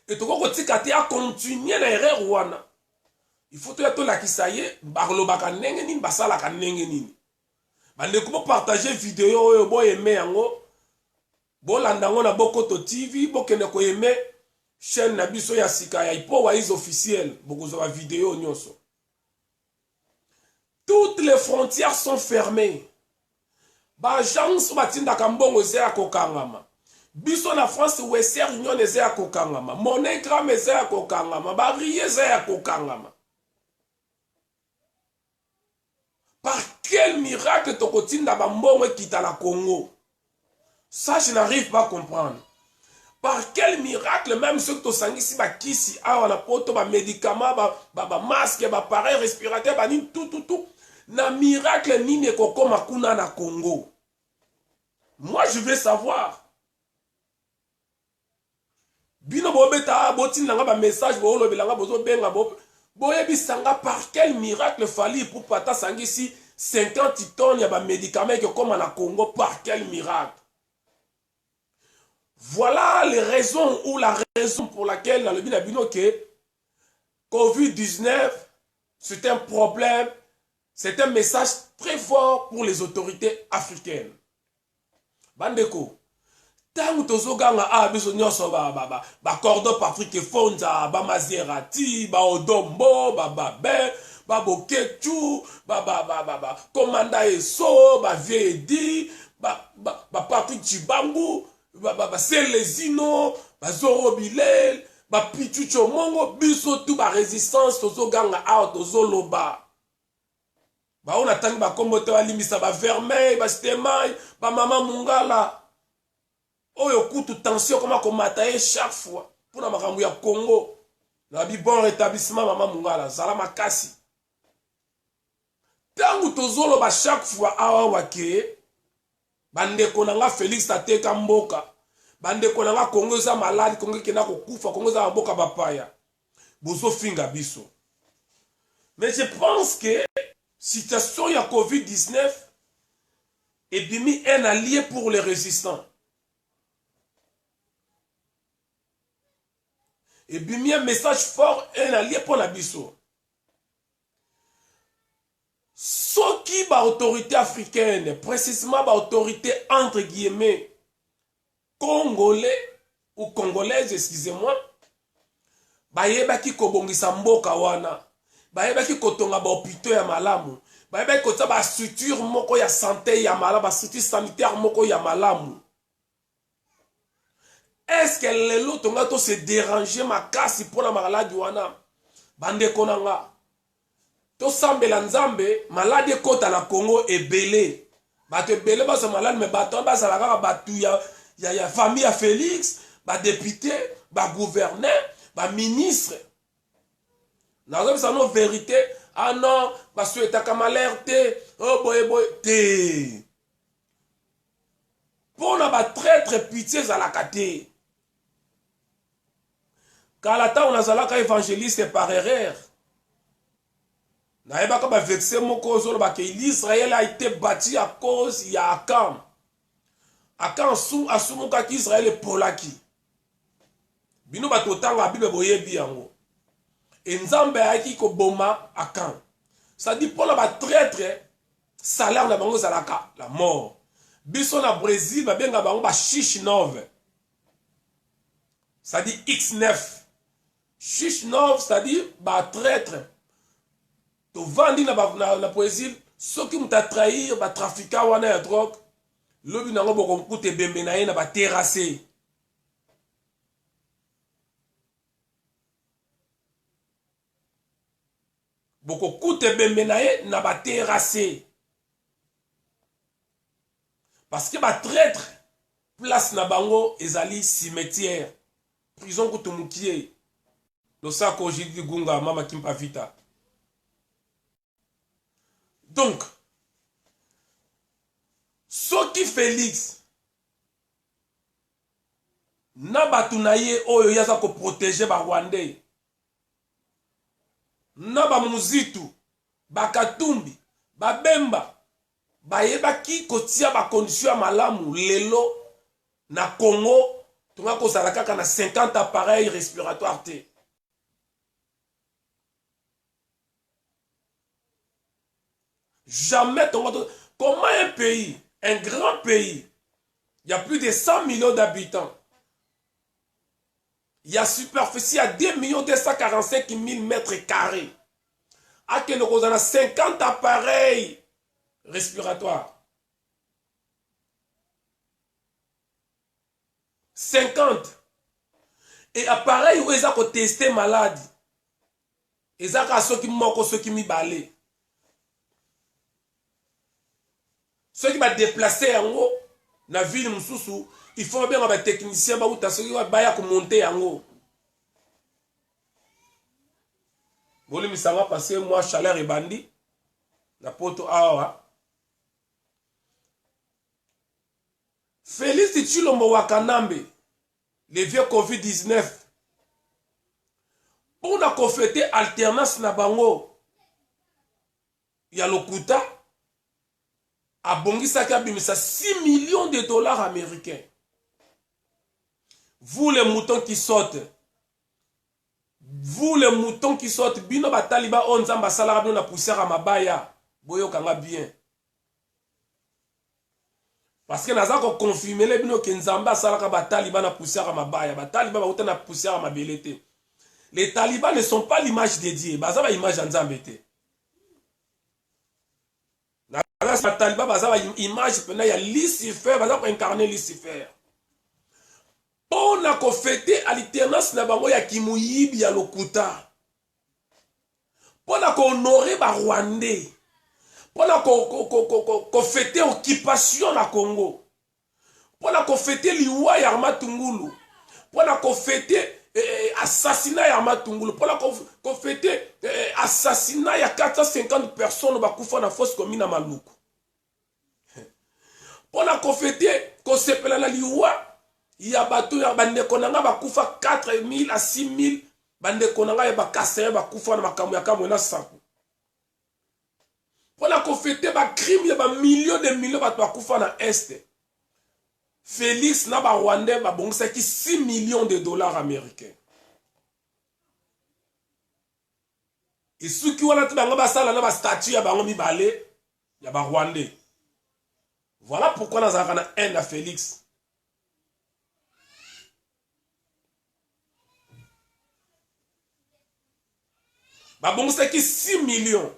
Et to ko tika te a continuer na erreur wana. Il faut to la kisaye barlo baka ndenge nini basala ka ndenge nini. Bande ko partager vidéo oyo bo aimer yango. Bo landa ngo na Bokoto TV bo kene ko aimer chaîne na biso ya sika ya ipo wa is officiel boko zo vidéo nyonso. Toutes les frontières sont fermées. Bagence batinda kambongo ze akokangama. Biso na France Western Union ze akokangama. Monogram ze akokangama. Barie ze akokangama. Par quel miracle tokotinda bambongo kita la Congo? Ça je n'arrive pas à comprendre. Par quel miracle même ceux que tosangisi ba kisi awa na poto ba médicaments ba masque ba appareil respirateur ba ni tout na miracle nini kokoma kuna na Congo. Moi je veux savoir. Bino bobeta botine nga ba message bo lo belanga bozo benga bo boyebi sanga par quel miracle fali pour pata sangisi 50 tonnes ya ba médicaments que comme na Congo par quel miracle. Voilà les raisons ou la raison pour laquelle dans le bino que COVID-19 c'est un problème. C'est un message très fort pour les autorités africaines. Bandeko, tant que ganga a biso nyonso ba cordon Patrick Fonza, ba Maserati, ba Odombo, ba Babel, ba Bokechu, ba Commanda Eso, ba Viedi, ba Patrick Chibangu, ba Selezino, ba Zoro Bilel, ba Pichucho Mongo, biso tout ba résistance tozo ganga a tozo loba. Ba on attend ba kombote wa limisa ba vermeil ba stemai ba mama mungala oyo kutu tension comment komata chaque fois pour na makambo ya Congo na bi bon rétablissement mama mungala zala makasi tangu tozolo ba chaque fois awa wake bande konanga Félix Ateka mboka bande konanga Congo za malade Congo kena ko kufa Congo za mboka bapaya bozo finga biso. Mais je pense que situation ya COVID-19 est bien un allié pour les résistants. Et bien un message fort, un allié pour la biso. Ce qui ba autorité africaine, précisément ba autorité entre guillemets congolais ou congolaise, excusez-moi, ba yeba ki kobongisa mboka wana. Bayebaki kotonga ba hôpital ya malamu bayebaki kota ba structure moko ya santé ya malamu ba structure sanitaire moko ya malamu. Est-ce que lelo tonga to se déranger makasi pour la maladie wana bande konanga to sambela nzambe maladie kota na Congo ebele bato ebele ba so malade mais bato ba sala kaka batu ya famille ya Félix ba député ba gouverneur ba ministre. Nous avons nos vérités. Ah non, parce que tu as comme alerté. Oh boy, té. Pour ne pas traître pitié à la caté. Quand la temps on a zala ka évangéliste par erreur. N'a pas comme vexé mon cause que l'Israël a été bâti à cause il y a Akam. Akam sous asumuka ki Israël est polaki. Bino ba totanga bibe boyebi yango. Et Nzambe a qui ko boma Akan. Ça dit pour la traître salaire na bango zalaka la mort. Biso na Brésil ba benga bango ba chiche 9. Ça dit X9. Chiche 9 ça dit ba traître. To vandi na Brésil ceux qui m'ont trahir ba trafiquant wana ya drogue. Lobi nango boko mkute bembe na ye na ba terrasser. Boko koute bembe na ye na ba terrasser. Parce que ba traître place na bango ezali cimetière. Prison kutumukie. Losako jidi gunga mama kimpa vita. Donc Soki Félix na batu na ye oyo yaza ko protéger ba Rwandais. Na ba muzitu, ba Katumbi, babemba bayebaki kotia bacondition ya malamu lelo na Congo tonga kozala kaka na 50 appareils respiratoires te. Jamais tonga. Comment un pays, un grand pays, il y a plus de 100 millions d'habitants, il y a superficie à 2 245 000 mètres carrés, à que nous avons 50 appareils respiratoires. 50. Et appareil où ils ont testé malade. Ils ont ceux qui manquent, ceux qui m'y balent. Ceux qui vont déplacer en haut, dans la ville, il faut bien avoir des techniciens qui vont monter en haut. Vous voulez me savoir parce que moi, chaleur et bandit, la poto awa. Félix Tshilombo Wakanambe, le vieux Covid-19, pour la fêter alternance na bango, il y a le Kuta, a bongisaki abimisa 6 millions de dollars américains. Vous les moutons qui sautent, bino bataliba onzamba salara bino na poussière à mabaya, boyo kanga bien. Parce que naza ko confirmer les bino ke nzamba salaka bataliba na poussière à mabaya, bataliba ba uta na poussière à mabelete. Les talibans ne sont pas l'image de Dieu, baza ba image nzambe te. Les talibans baza ba image pena ya Lucifer, baza ko incarner Lucifer. On a fêté alternance na bango ya kimuyibi ya lokuta. On a honoré ba Rwandais. On a fêté occupation na Congo. On a fêté liwa ya Armatungulu. On a fêté assassinat ya Armatungulu. On a fêté assassinat ya 450 personnes bakufa na fosse commune na Maluku. On a fêté ko sepela na liwa ya bato ya bandeko nanga bakufa 4 000 à 6 000 bandeko nanga ya bakasa bakufa na makambo ya kamwe na saku. Pona ko fete ba crime ya ba millions de millions bato bakufa na este. Félix na ba Rwandais ba bongisa ki 6 millions de dollars américains. Isuki wana tibanga basala na ba statue ya bango mibale ya ba Rwandais. Voilà pourquoi nous avons un haine à Félix. Babongisa ki 6 millions.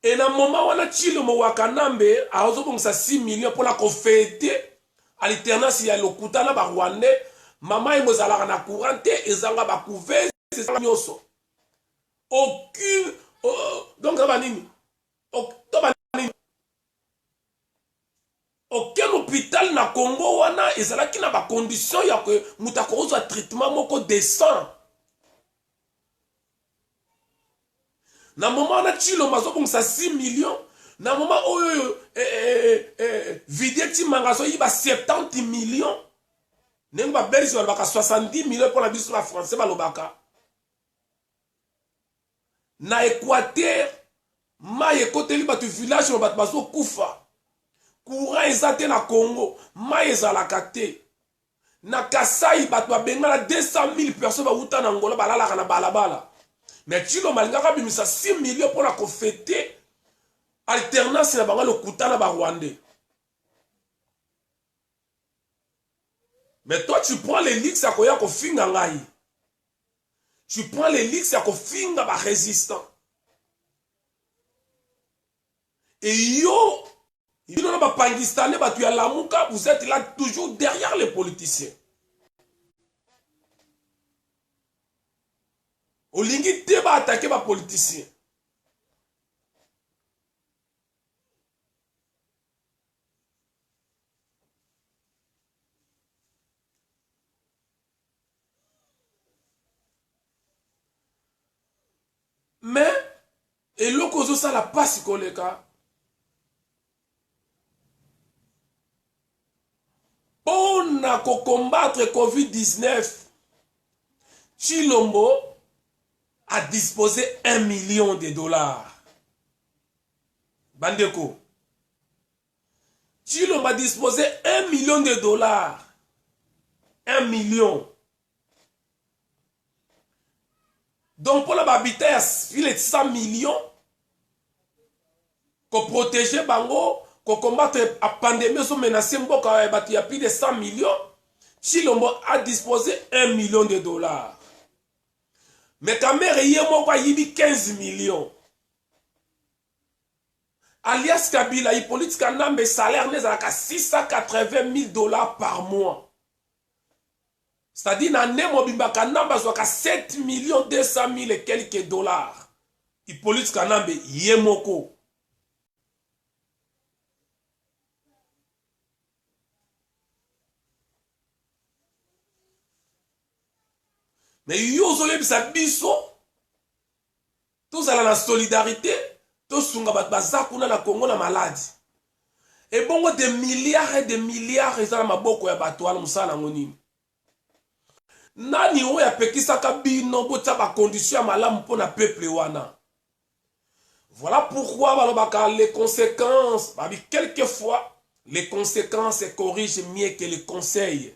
Et dans le moment où on a Tshilombo Wakanambe, a osé 6 millions pour la fêter à l'alternance ya lokuta na ba Rwandais, maman et mozala na courante et zanga ba couvert c'est ça nyoso. Aucune donc banini. Aucun hôpital na Congo wana ezalaki na ba condition ya que mutako ozwa traitement moko décent. Na moment na Tshilombo azobongisa 6 millions, na moment oyo videti mangazo yiba 70 millions. Nengo ba Belge balobaka 70 millions pour la biso la français balobaka. Na Équateur, ma ekoteli batu village ba batu bazo kufa. Courant ezate na Congo, ma ezalaka te. Na Kasai batu babengana 200 000 personnes ba uta na Angola balalaka na balabala. Mais Tshilombo alingaka bimisa 6 millions pour la fêter alternance na bango lokuta na ba Rwandais. Mais toi tu prends les lix à koya ko finga ngai. Tu prends les lix à ko finga ba résistant. Et yo il y a des Pakistanais, vous êtes là toujours derrière les politiciens. Olingi débat attaquer les politiciens. Mais, et l'okozo ça la passe koleka. On a combattre Covid-19. Tshilombo a disposé $1 million. Bandeko. Chilombo a disposé 1 million de dollars. 1 million. Donc pour la habitat, il est 100 millions. Pour protéger Bango, pour combattre la pandémie, sont menacés, il y a plus de 100 millions. Chilombo a disposé 1 million de dollars. Mais quand même, il y a 15 millions. Alias Kabila, il politique un salaire n'est à 680 000 dollars par mois. C'est-à-dire, il y a 7 millions 200 000 et quelques dollars. Il politique un yemoko. Mais yozo yebisa biso, tous à la solidarité, tous sunga baza kuna na Congo na maladie. Et bon, des milliards et des milliards, ils ont maboko ya batouala musala ngonini. Nani oya pekisaka bino bota ba condition malamu pour na peuple wana. Voilà pourquoi les conséquences, quelquefois, les conséquences corrigent mieux que les conseils.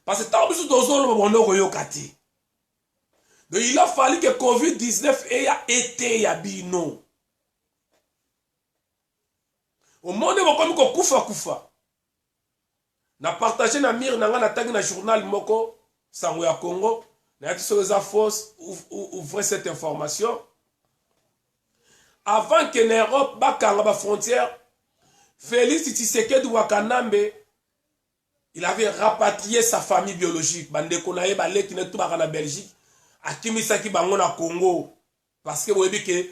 Parce que tant que donc il a fallu que Covid-19 ait été yabino. Au monde où on kufa. Na partagé na mire na tag na journal moko sango ya Congo. Na yati sur les fausse ouvrez cette information. Avant que l'Europe bakanga ba frontière, Félix Tshisekedi Wakanambe, il avait rapatrié sa famille biologique. Bande konaye balé qui n'est tout en Belgique. Akimisaki bango na Congo. Parce que vous voyez que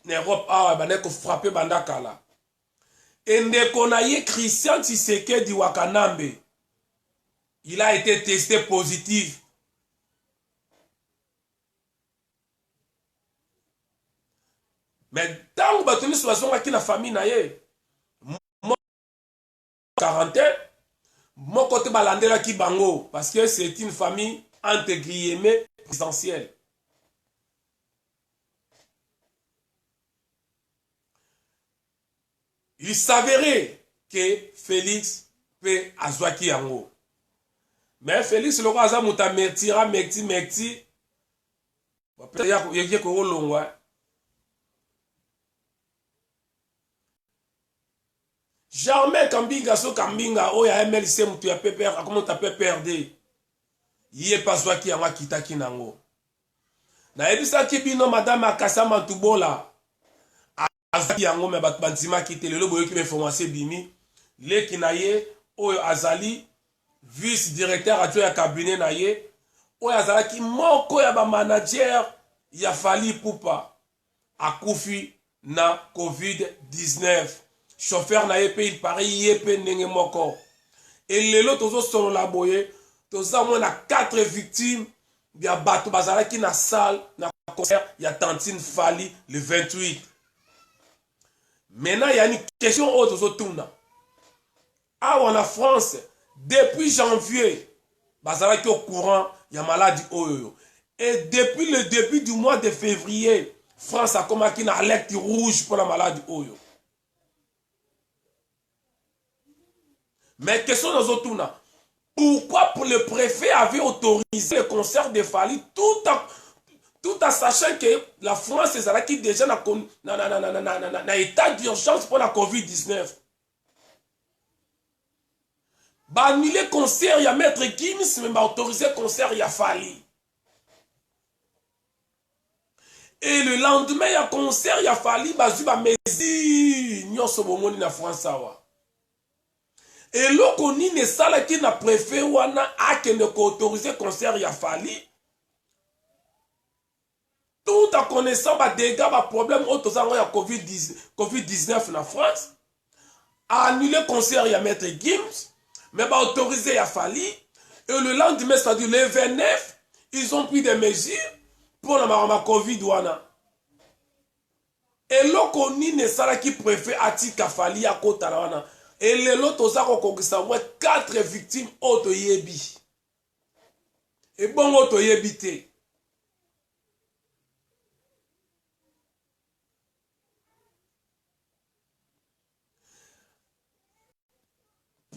l'Europe a frappé bandakala. Et Ndekonaye Christian Tshisekedi Wakanambe, il a été testé positif. Mais tant que vous situation qui la famille naye, quarantaine, mon côté balandela ki bango, parce que c'est une famille entre guillemets présidentielle. Il s'avérait que Félix peut azwaki yango. Mais Félix le roi azamuta mertira merti. Peut-être ko longwa. Jamais Kambinga so Kambinga oya MLC mutu ya PPR comment ta PPRD. Yé pas zwaki yango kitaki nango. Na ebisa ki bino madame Akasama Tubola. Azali yango me bat bantima kite lelo boyo ki information bimi le kinaye oyo azali vice directeur adjoint ya cabinet na ye oyo azalaki moko ya ba manager ya Fally Ipupa akufi na Covid-19 chauffeur na ye pe il paraît ye pe ndenge moko et lelo tozo solo la boye toza mo na 4 victimes ya bato bazalaki na salle na concert ya Tantine Fally le 28. Maintenant, il y a une question autour. Ah, en France, depuis janvier, bazala qui au courant, il y a maladie oyo. Et depuis le début du mois de février, France a commencé une alerte rouge pour la maladie oyo. Mais question dans autour. Pourquoi pour le préfet avait autorisé le concert de Fally tout en sachant que la France est déjà dans état d'urgence pour la Covid-19. Annuler concert, il y a Maître Gims, mais autorisé concert, il y a Fally. Et le lendemain, il y a concert, il y a Fally, Bazuba Mezi, Nyon Sobomoni na France. Et l'okoni ne sala qui n'a préfet wana a que ne autorisé concert, il y a Fally. Tout en connaissant les dégâts, les problèmes autour de la COVID-19 en France, a annulé le concert, il y a Maître Gims, mais a autorisé, il y a Fally. Et le lendemain, c'est-à-dire le 29, ils ont pris des mesures pour la COVID. Et l'autre, ne sera qui préfère Atika Fally à côté de la. Et l'autre, ils ont 4 victimes auto yebi. Et bon, auto yebité.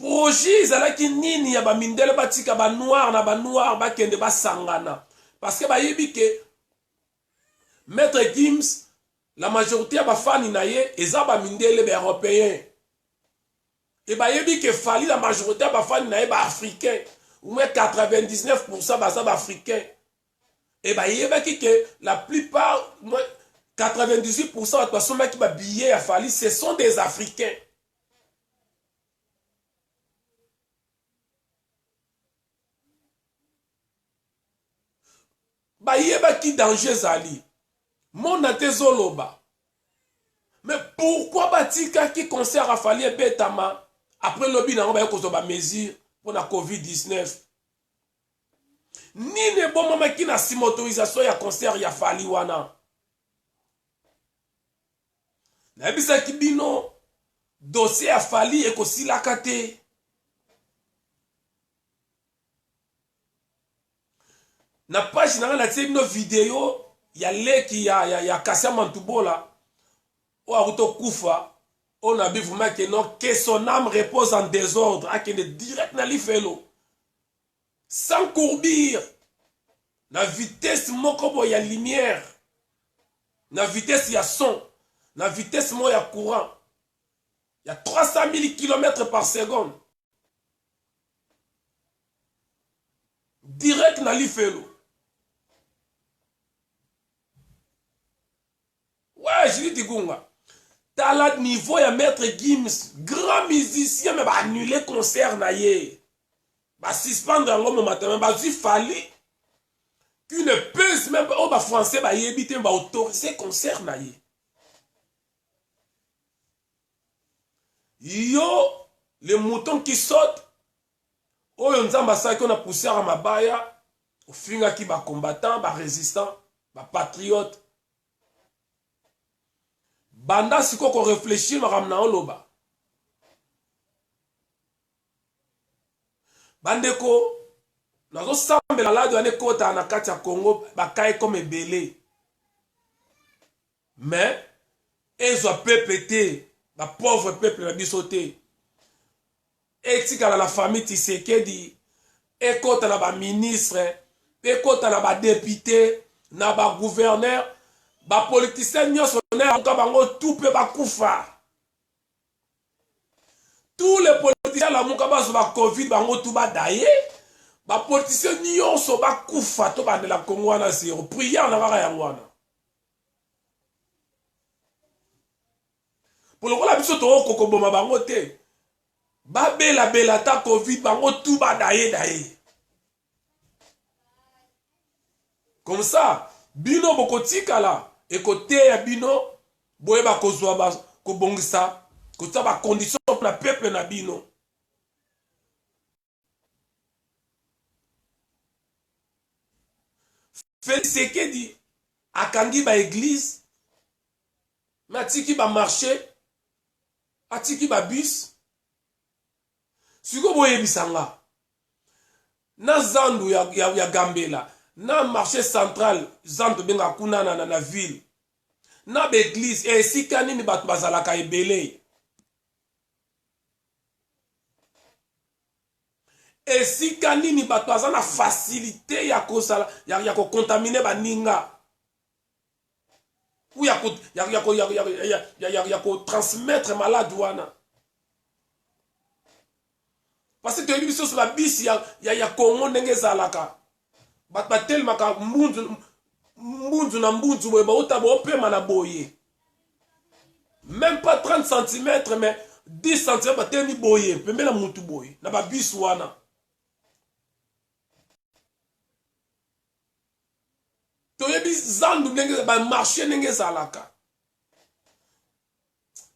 projet ezalaki nini ya bamindele batika banoir na banoir bakende basangana parce que bayebi ke Maître Gims la majorité ya bafani na ye eza bamindele baeuropéen et bayebi ke Fally la majorité ya bafani na ye baafricain ou même 99% baza baafricain et bayebaki ke la plupart 98% bato basomaki babillet ya Fally ce sont des africains. Bayebaki danger zali mona te zoloba mais pourquoi batika ki concert a Fally ebetama après lobi nango baye kozwa ba mesure pour la COVID-19 nini bomamaki na nsima autorisation ya concert ya Fally wana nayebisaki bino dossier ya Fally ekosilaka te na page nanga natie bino video ya leki ya Kassia Mantubola o akuto kufa on a vu que non que son âme repose en désordre akende direct na lifelo sans courbir na vitesse moko bo ya lumière na vitesse ya son na vitesse mo ya courant ya 300 000 km par seconde direct na lifelo. Ouais, je dis Gunga. T'as le niveau ya Maître Gims, grand musicien, mais bah annuler concert na ye. Bah suspendre l'homme matin, bah si Fally qu'une pèse même oh bah français bah yébité bah autoriser concert na ye. Yo les moutons qui sautent. Oh nzamba ça qu'on a poussé à mabaya, au finga qui bah combattant, bah résistant, bah patriote. Banda siko ko réfléchir makamna oloba bandeko nazo sambela la de kota na kati ya Congo bakaye comme ebele mais ezo peuple te ba pauvre peuple na biso te etikala la famille Tshisekedi ekota na ba ministre ekota na ba député na ba gouverneur ba politicien nyonso na bango tout pe bakufa tous les politiciens la muka bazo ba covid bango tout ba daye ba politicien nyonso bakufa to ba de la Congo wana zéro prière na baka yango wana pour le la biso to kokoboma bango te ba bela ta covid bango tout ba daye comme ça bino bokotika la ekote ya bino boyeba kozwa ba kobongisa kotia ba condition na peuple na bino Félix Tshisekedi akangi ba église matiki ba marché atiki ba bus siko boyebisanga na zandu ya Gambela na marché central zandu benga kuna na ville na l'église et si kanini batu bazalaka ebele et si kanini batu bazana facilité ya kosala ya ko contaminer baninga ou ya ko transmettre malade wana parce que tu biso sur la bis ya Congo ndenge zalaka batu batelmaka mbunzu na mbunzu boye bauta bopema na boye même pas 30 cm mais 10 cm bateni boye pembe na mutu boye na babis wana toyebi zandu ndenge ba marché ndenge zalaka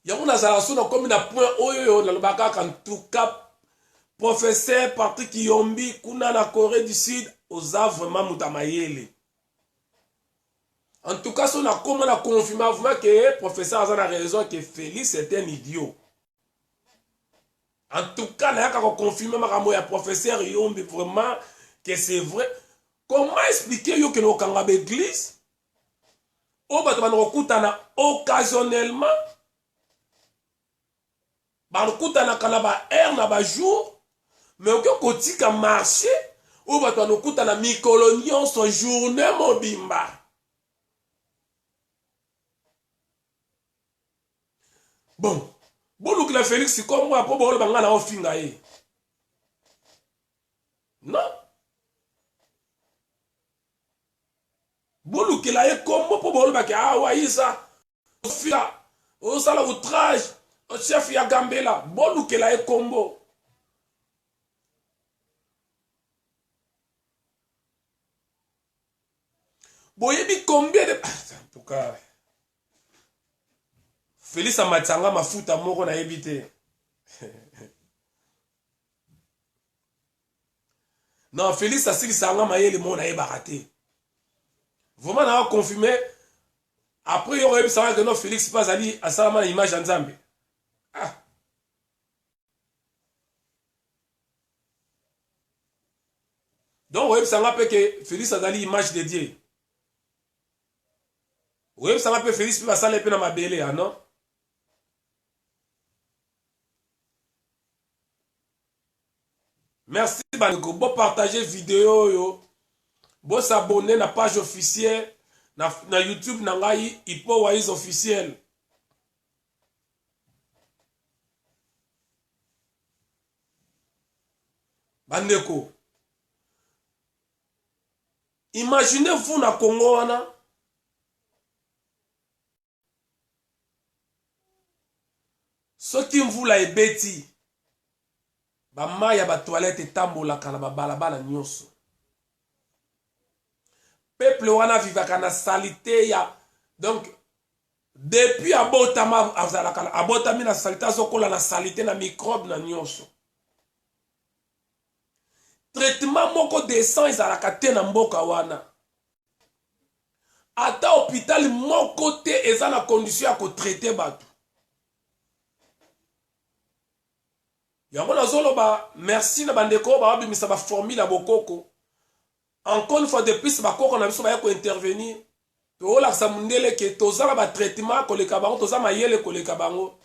yango nazala so na komi na point oyo na lobaka en tout cas professeur Patrick Yombi kuna na Corée du Sud oza vraiment mutamayele. En tout cas, on a confirmé que le professeur a raison que Félix est un idiot. En tout cas, on a confirmé que le professeur Yombi vraiment que c'est vrai. Comment expliquer que nous avons l'église? Occasionnellement. bakutanaka na ba heure na ba jour mais oke kotika marché oyo bato banokutana mikolo nyonso journée mobimba. Bon, bolukila Félix kombo apo bolo banga na ofinga ye. Non. Bolukila ye kombo po bolo baki wa isa. Ofia, osala outrage, chef ya Gambela, bolukila ye kombo. Boyebi combien de en tout cas Félix Amatanga mafuta moko na ebité. Non, Félix asili sanga mayele mo na ebaraté. Vraiment na confirmer après il aurait pu savoir que non Félix pas ali à ça ma image en Nzambe. Ah. Donc ouais ça rappelle que Félix a ali image de Dieu. Ouais ça rappelle Félix pas ça les pe na mabele ah non. Merci Baneko, bon partager vidéo yo, bon s'abonner na page officielle na YouTube na ngai Ipo Wise officiel. Baneko, imaginez-vous na Congo wana soki mvula ebeti ba maya ba toilette tambola kana ba balabala nyonso. Peuple wana vivaka na salité ya donc depuis abotama azalaka abotami na salité azokola na salité na microbe na nyonso. Traitement moko décent ezalaka te na mboka wana. Ata hôpital moko te eza na condition ya ko traiter bato. Yango nazoloba merci na bandeko ba bimisa ba formule ya bokoko. Encore une fois de plus bakoko na biso ba ko intervenir. To la sa mundele ke tozala ba traitement ko le kabango toza mayele ko le kabango.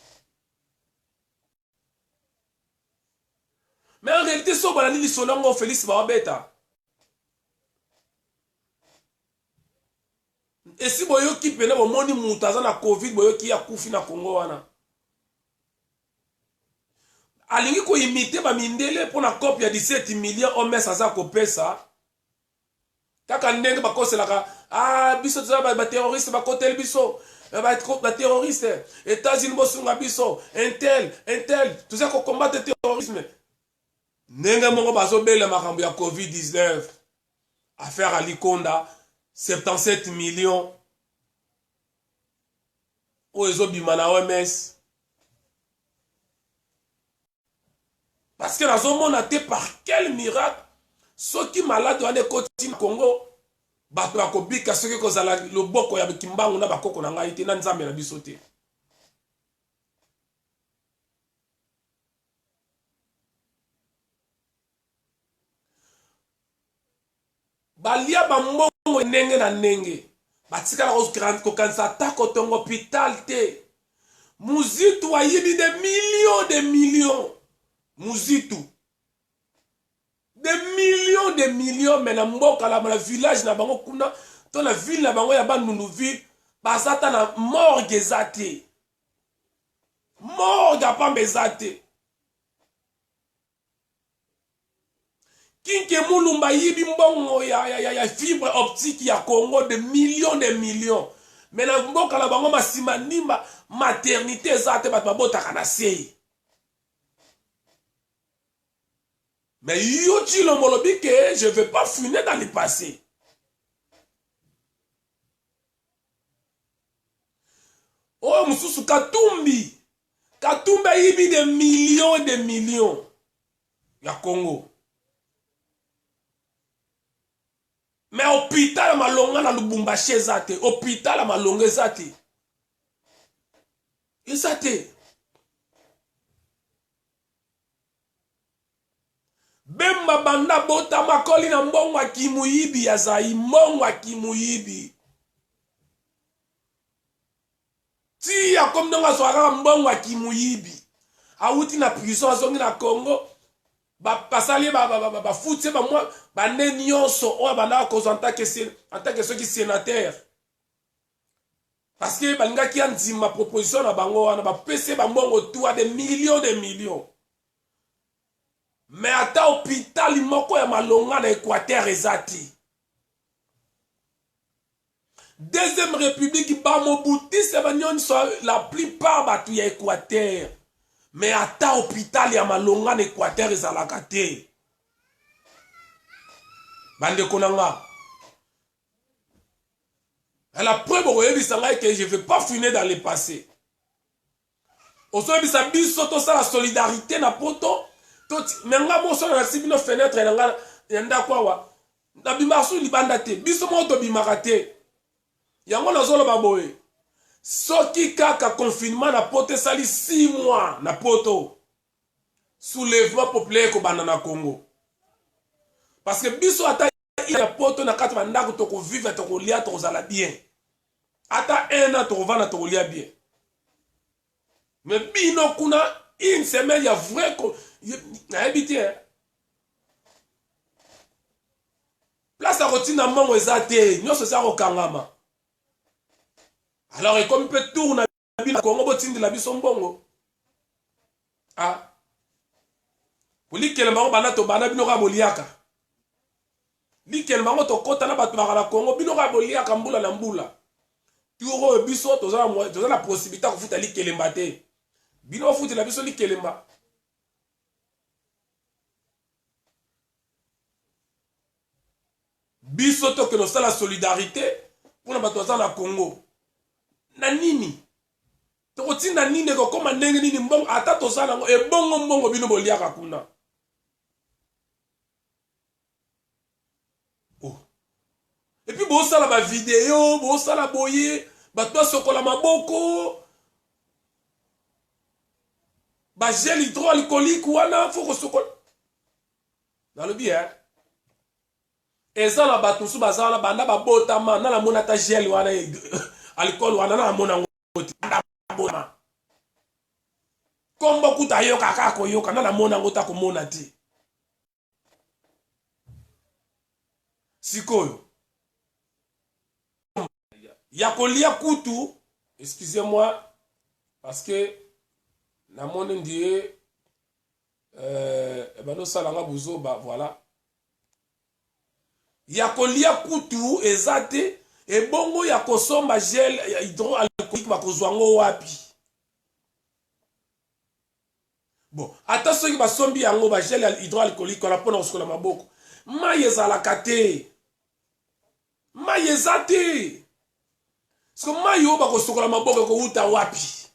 Mais en réalité so ba ni solongo Félix ba beta. Et si boyo ki pene bo moni mutaza na Covid boyo ki ya kufi na Congo wana. Alingi ko imiter ba mindele pour na copie ya 17 millions o mesa za ko pesa. Kaka ndenge ba koselaka biso tza ba terroriste ba kotel biso ba terroriste États-Unis bosunga biso intel tout ça ko combattre terrorisme. Ndenge moko bazo bele makambo ya Covid-19 affaire à Likonda 77 millions o ezo bimana OMS. Parce que nous avons été par quel miracle ceux qui malades dans les côtés du Congo bato ya kobika ceux qui kozala loboko ya kimbangu na bakoko na ngai te na nzambe na biso te. Balia ba mbongo ndenge na ndenge batikala kokanisa ta kotongo hôpital te. Muzitu ayibi de millions Muzitu de millions mais na mboka la village na bango kuna to na ville na bango ya Bandundu ville basata na morgue ezate morgue apamba ezate Kinke Mulumba yibi mbongo ya fibre optique ya Congo de millions mais na mboka la bango masima nimba maternité ezate bat babotaka na sei. Mais Yochi Lomolobi que je ne vais pas funer dans le passé. Oh, Moussou Katumbi. Katumbi a eu de millions. Ya Congo. Mais hôpital malonga na Lubumbashi zate. Hôpital malonga zate. Izate. Bemba banda bota makoli na mbongo wa kimuyibi ya zai mbongo wa kimuyibi. Ti ya komdonga swara mbongo wa kimuyibi. auti na prison azongi na Congo basali bafuti bamwa bane nyonso oyo bandaka kozwa en tant que soki sénateur parce que balingaki ya ndima proposition na bango wana bapesi bambongo tour de millions mais ata hôpital moko ya malonga na Équateur eza te. Deuxième république Bamobuti c'est la plupart batu ya Équateur mais ata hôpital ya malonga na Équateur ezalaka te. Bande konanga la preuve que je ne vais pas finir dans le passé. Aujourd'hui, ça biso to ça la solidarité na poto. Mais nga mo so na sibino fenêtre na nga kwa wa. Na bimasu libanda te. Biso mo to bimarate. Yango na zolo baboye. Soki kaka confinement na poto sali 6 mois na poto. Soulèvement populaire ko banana Congo. Parce que biso ata ya poto na kati bandako to ko vivre to ko lia to zala bien. Ata un an to ko vana to ko lia bien. Mais bino kuna une semaine ya vrai ko na habité. Place à rotina mongo ezate, nyoso sa ko kangama. Alors et comme peut tourner na Congo botindi la biso mbongo. Ah. Poli kelemba bana to bana bino ka boliaka. Likel mango to kota na batu bakala Congo bino ka boliaka mbula na mbula. Turo biso toza la possibilité ko futa likelemba te. Bino futa la biso likelemba. Biso to que no sala solidarité pour na batu za na Congo. Na nini? To kotinda nini ko koma ndenge nini mbongo ata to sala ngo e bongo mbongo bino boliaka kuna. Et puis bon ça la ba vidéo, bon ça la boye, ba toi sokola maboko. Ba gel hydroalcoolique wana faut ko sokola. Dans le bien. Et ça la ba tusu ba ça la banda ba botama na la mona ta gel wana alcool wana na mona ngoti. Botama. Kombo kuta yoka kako yoka na la mona ngota ko mona ti. Sikoyo. Yakolia kutu, excusez-moi, parce que na mon ndie bano salanga buzo ba voilà. Yakolia kutu ezate e bongo ya kosomba gel hydroalcoolique bakozwango wapi. Bon, attention ki basombi yango ba gel hydroalcoolique on apona kosokola maboko. Mayeza la kate. Mayezate. Parce que mayo ba ko sokola maboko ko uta wapi.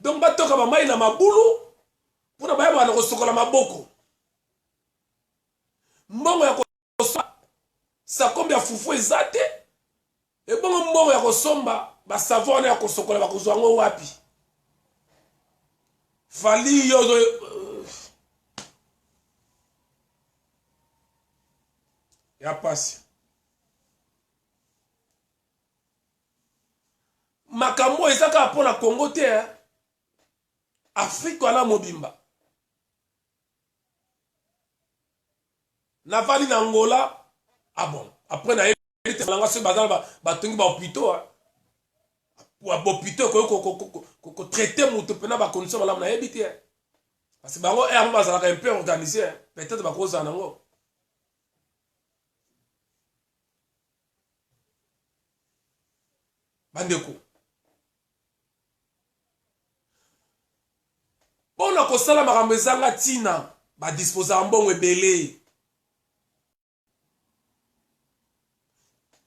Donc batoka ba mai na mabulu pona ba bana ko sokola maboko. Mbongo ya ko sa kombi ya fufu ezate. E bongo mbongo ya ko somba ba savon ya ko sokola ba ko zwango wapi. Fali yo ya pasi. Makambo ezaka pona Congo te. Afrique wana mobimba. Navali na Angola. Ah bon. Après na été langa se bazala ba tongi ba hôpitaux. Wa hôpitaux ko traiter mutu pena ba condition malamu na ebité. Parce que bango er bazala un peu organisé. Peut-être ba koza nango. Bandeko. Pona kosala makambo ezanga tina ba disposer mbongo ebele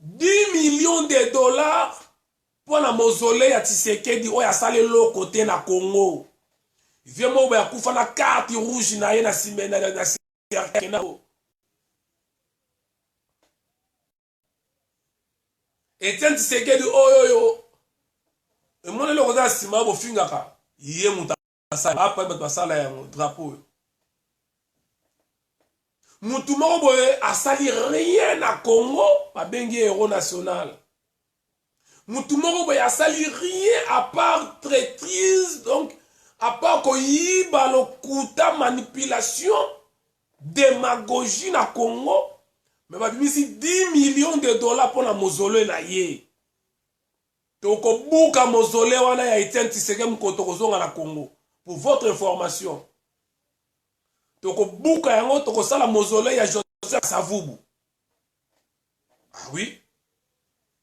10 millions de dollars pona mausolée ya Tshisekedi oya sale lo côté na Congo. Vie mo ba kufa na carte rouge na ye na simena na na Etienne Tshisekedi oyoyo emone lo koza sima bo fingaka ye muta apa basala ya drapeau. Mutu moko boye asali rien na Congo babengi héros national. Mutumoko boye asali rien à part traîtrise, donc à part koyiba lokuta manipulation, démagogie na Congo, mais babimisi 10 millions de dollars pour la mausolée na ye. Toko buka mausolée wana ya Etienne Tshisekedi Mkotokozonga na Congo. Pour votre information. Toko buka yango toko sala mausolée ya Joseph Savubu. Ah oui.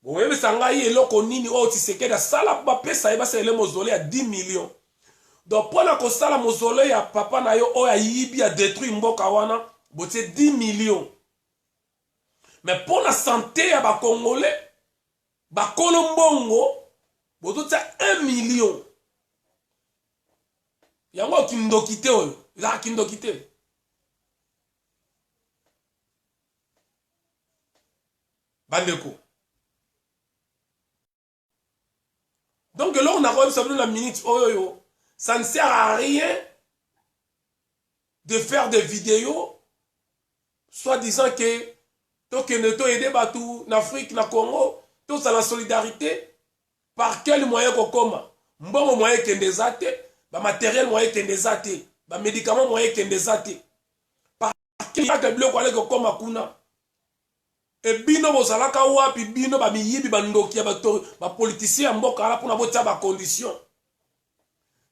Boyebe sanga yi eloko nini o Tshisekedi sala ba pesa eba sele mausolée ya 10 millions. Donc pour la kosala mausolée ya papa na yo o ya yibi a détruit mboka wana, bote 10 millions. Mais pour la santé ya ba Congolais, ba Kolombongo, bote 1 million. Yango kindokite oyo, la kindokite. Bandeko. Donc là on a reçu la minute oyo, ça ne sert à rien de faire des vidéos soit disant que to aider batou en Afrique, na Congo, tout ça la solidarité par quel moyen kokoma? Mbongo moyen kendezate, ba matériel moyen kendezate, ba médicament moyen kendezate. Par quel moyen kokoma kuna? Et bino bozalaka wapi bino ba miyibi ba ndoki ba politicien mboka ala pona botia ba condition.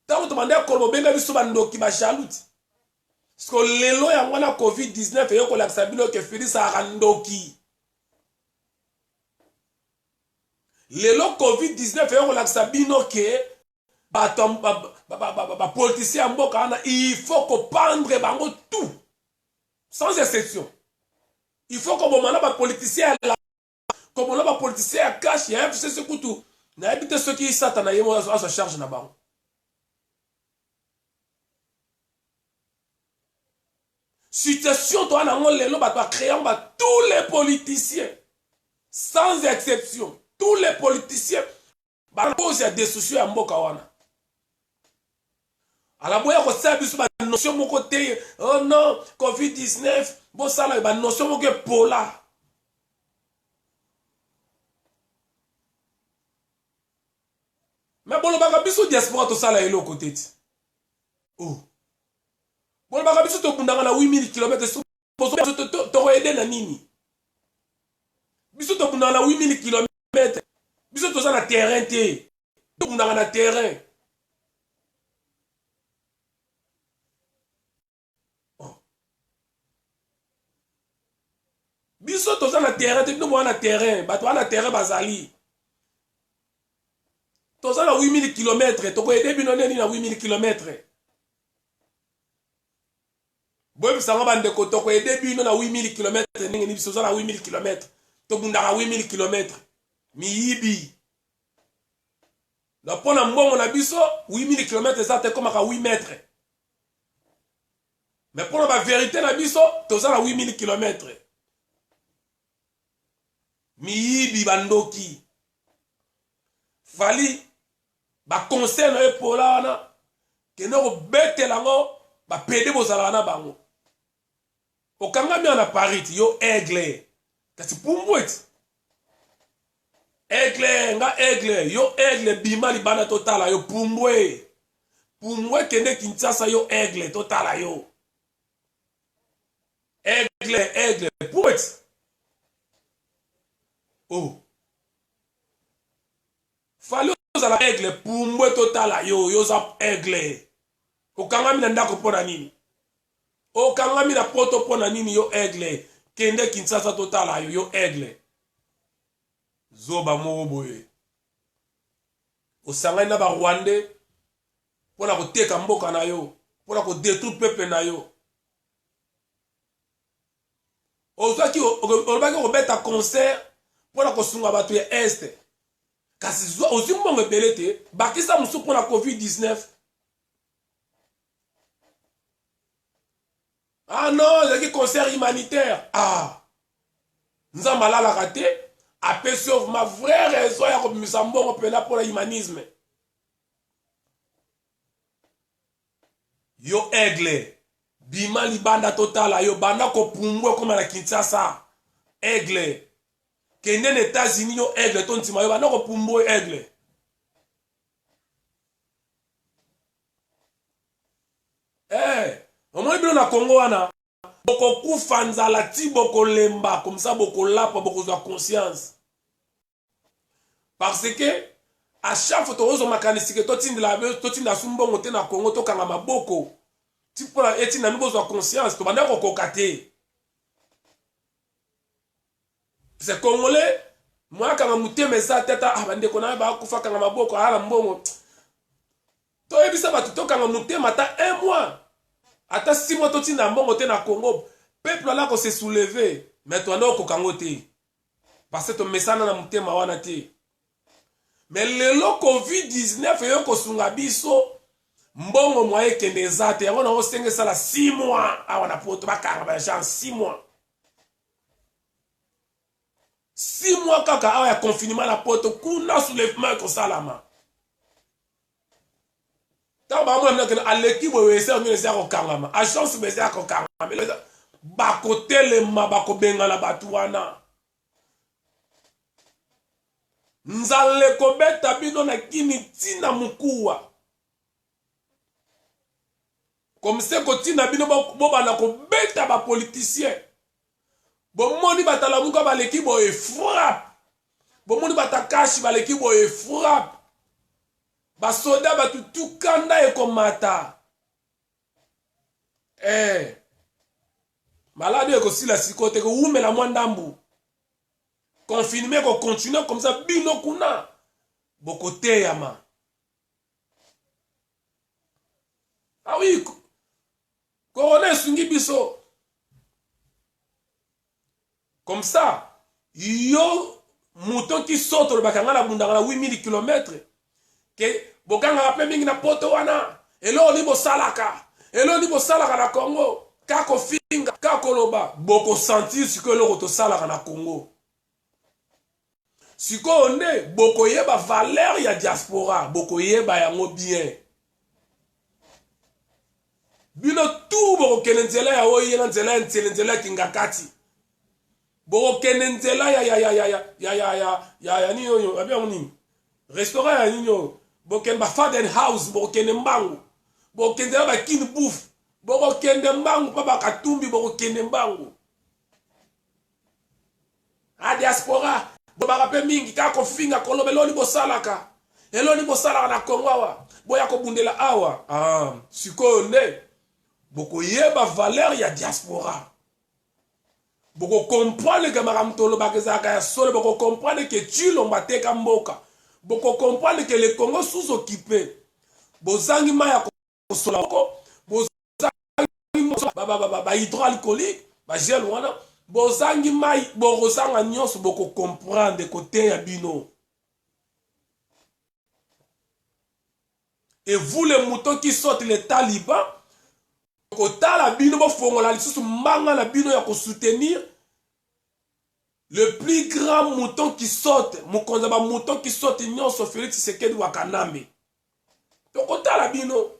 Tango to bande ko benga biso ba ndoki ba jalouti. Parce que lelo ya ngwana COVID-19 yoko la sabino ke Félix arandoki. Lelo COVID-19 yoko la sabino ke ba politicien mboka ana il faut ko prendre bango tout sans exception. Il faut que mon politicien comme on a politicien à cash, il y a ce couteau. N'a pas ceux qui s'attendent à sa charge là-bas. Situation, toi, on a créé tous les politiciens, sans exception, tous les politiciens, il y a des soucis à Mbokawana. À la boya, on sait que notion mon côté, oh non, COVID-19, bon ça là, la notion mon côté pola. Mais bon, le bagabiso diaspora tout ça là, il est au côté. Oh. Bon, le bagabiso to bundanga na 8000 km, to aider na nini. Biso to bundanga na 8000 km. Biso to ça na terrain te. To bundanga na terrain. Biso toza na terrain, te bino na terrain, bato na terrain bazali. Toza na 8000 km, toko ede bino neni na 8000 km. Boye bisanga bandeko toko ede bino na 8000 km, ndenge ni biso na 8000 km. To bundaka 8000 km. Miyibi. Na pona mbongo na biso 8000 km ça te komaka 8 mètres. Mais pour la vérité na biso toza na 8000 km. Miyibi bandoki fali ba conseil na epola wana kende ko betela ngo ba pede bozala na bango okanga mi na Paris yo aigle kasi pumbweti aigle nga aigle yo aigle bima libana totala yo pumbwe kende Kinshasa yo aigle totala yo aigle pumbweti. Oh. Fallait la aigle pour moi total yo za aigle. Okanga mina ndako pona nini? Okanga mina poto pona nini yo aigle. Kende Kinshasa total yo aigle. Zoba mo boye. Osanga na ba Rwandais pona ko teka mboka na yo, pona ko détruire peuple na yo. Ozaki o beta concert pour la kosunga batu ya este kasi ozi mbongo belete bakisa musu pour la COVID-19. Ah non, c'est un concert humanitaire. Ah nzamba la raté après sauf ma vraie raison ya komisa mbongo pena pour l'humanisme. Yo aigle bima libanda totala yo banda ko pumbwe comme la Kinshasa aigle kende na États-Unis yo aigle to ntima yo bana ko pumbo aigle omoni bino na Congo wana boko kufa nzala ti boko lemba comme ça boko lapa boko zwa conscience parce que à chaque fois tozo makanisi ke totinda sumbongo te na Congo to kanga maboko ti pona eti na nubo zwa conscience to banda ko kokate c'est congolais moi kanga muteme za teta bande kona ba kufa kanga maboko ala mbongo to ebisa batu to kanga mutema ta 1 mois ata 6 mois totinda mbongo te na Congo peuple là ko se soulever mais to ndo ko kango te parce que to mesana na mutema wana te mais lelo COVID-19 yo ko sunga biso mbongo moye kende zate yango na osenge sala 6 mois awa na poto bakanga ba genre 6 mois 6 mois kaka awa ya confinement na poto kuna soulèvement ko salama ta ba mo mna à l'équipe wese on ngene ko kangama agence bese ko kangama ba ko telema ba ko bengala batu wana nzale ko beta bino na kini tina mukuwa comme c'est ko tina bino bo bana ko beta ba politicien bo moni batala muka ba l'équipe e frappe bo moni batakashi ba l'équipe e frappe ba soda ba tutukanda e komata malade ko sila sikote ko umela mwandambu confinement ko continuer comme ça bino kuna bokote yama ah oui corona sungi biso comme ça yo mouton qui saute le bakanga na bundanga na 8000 km ke bokanga ape mingi na poto wana elo ni bo salaka na Congo kako finga kako loba boko sentir ce que lo to salaka na Congo siko nde boko yeba valeur ya diaspora boko yeba yango bien bino tout boko kenenzela ya oye na nzela kingakati boko kenenzela ya ni yo abia oni restaurant ya ni yo boko ba Faden House boko kenembangu boko kenenzela ba kin bouffe boko kendembangu pa ba katumbi boko kenembangu a diaspora bobaka pe mingi kako finga kolobe eloni bosalaka na Congo awa boya kobundela awa sikoyo nde bokoyeba valeur ya diaspora boko comprendre ke makambo tolobaka ezalaka ya solo boko comprendre ke Tshilombo ateka mboka boko comprendre ke le Congo sous-occupé bozangi mai ya kosola bozangi ba hydroalcoolique ba gel wana bozangi mai borosanga nyonso boko comprendre côté ya bino et vous les moutons qui sortent les talibans kotala bino bofongola lisusu mbanga na bino ya ko soutenir le plus grand mouton qui saute mokonza ba mouton qui saute nyonso Félix Tshisekedi Wakanambe to kotala bino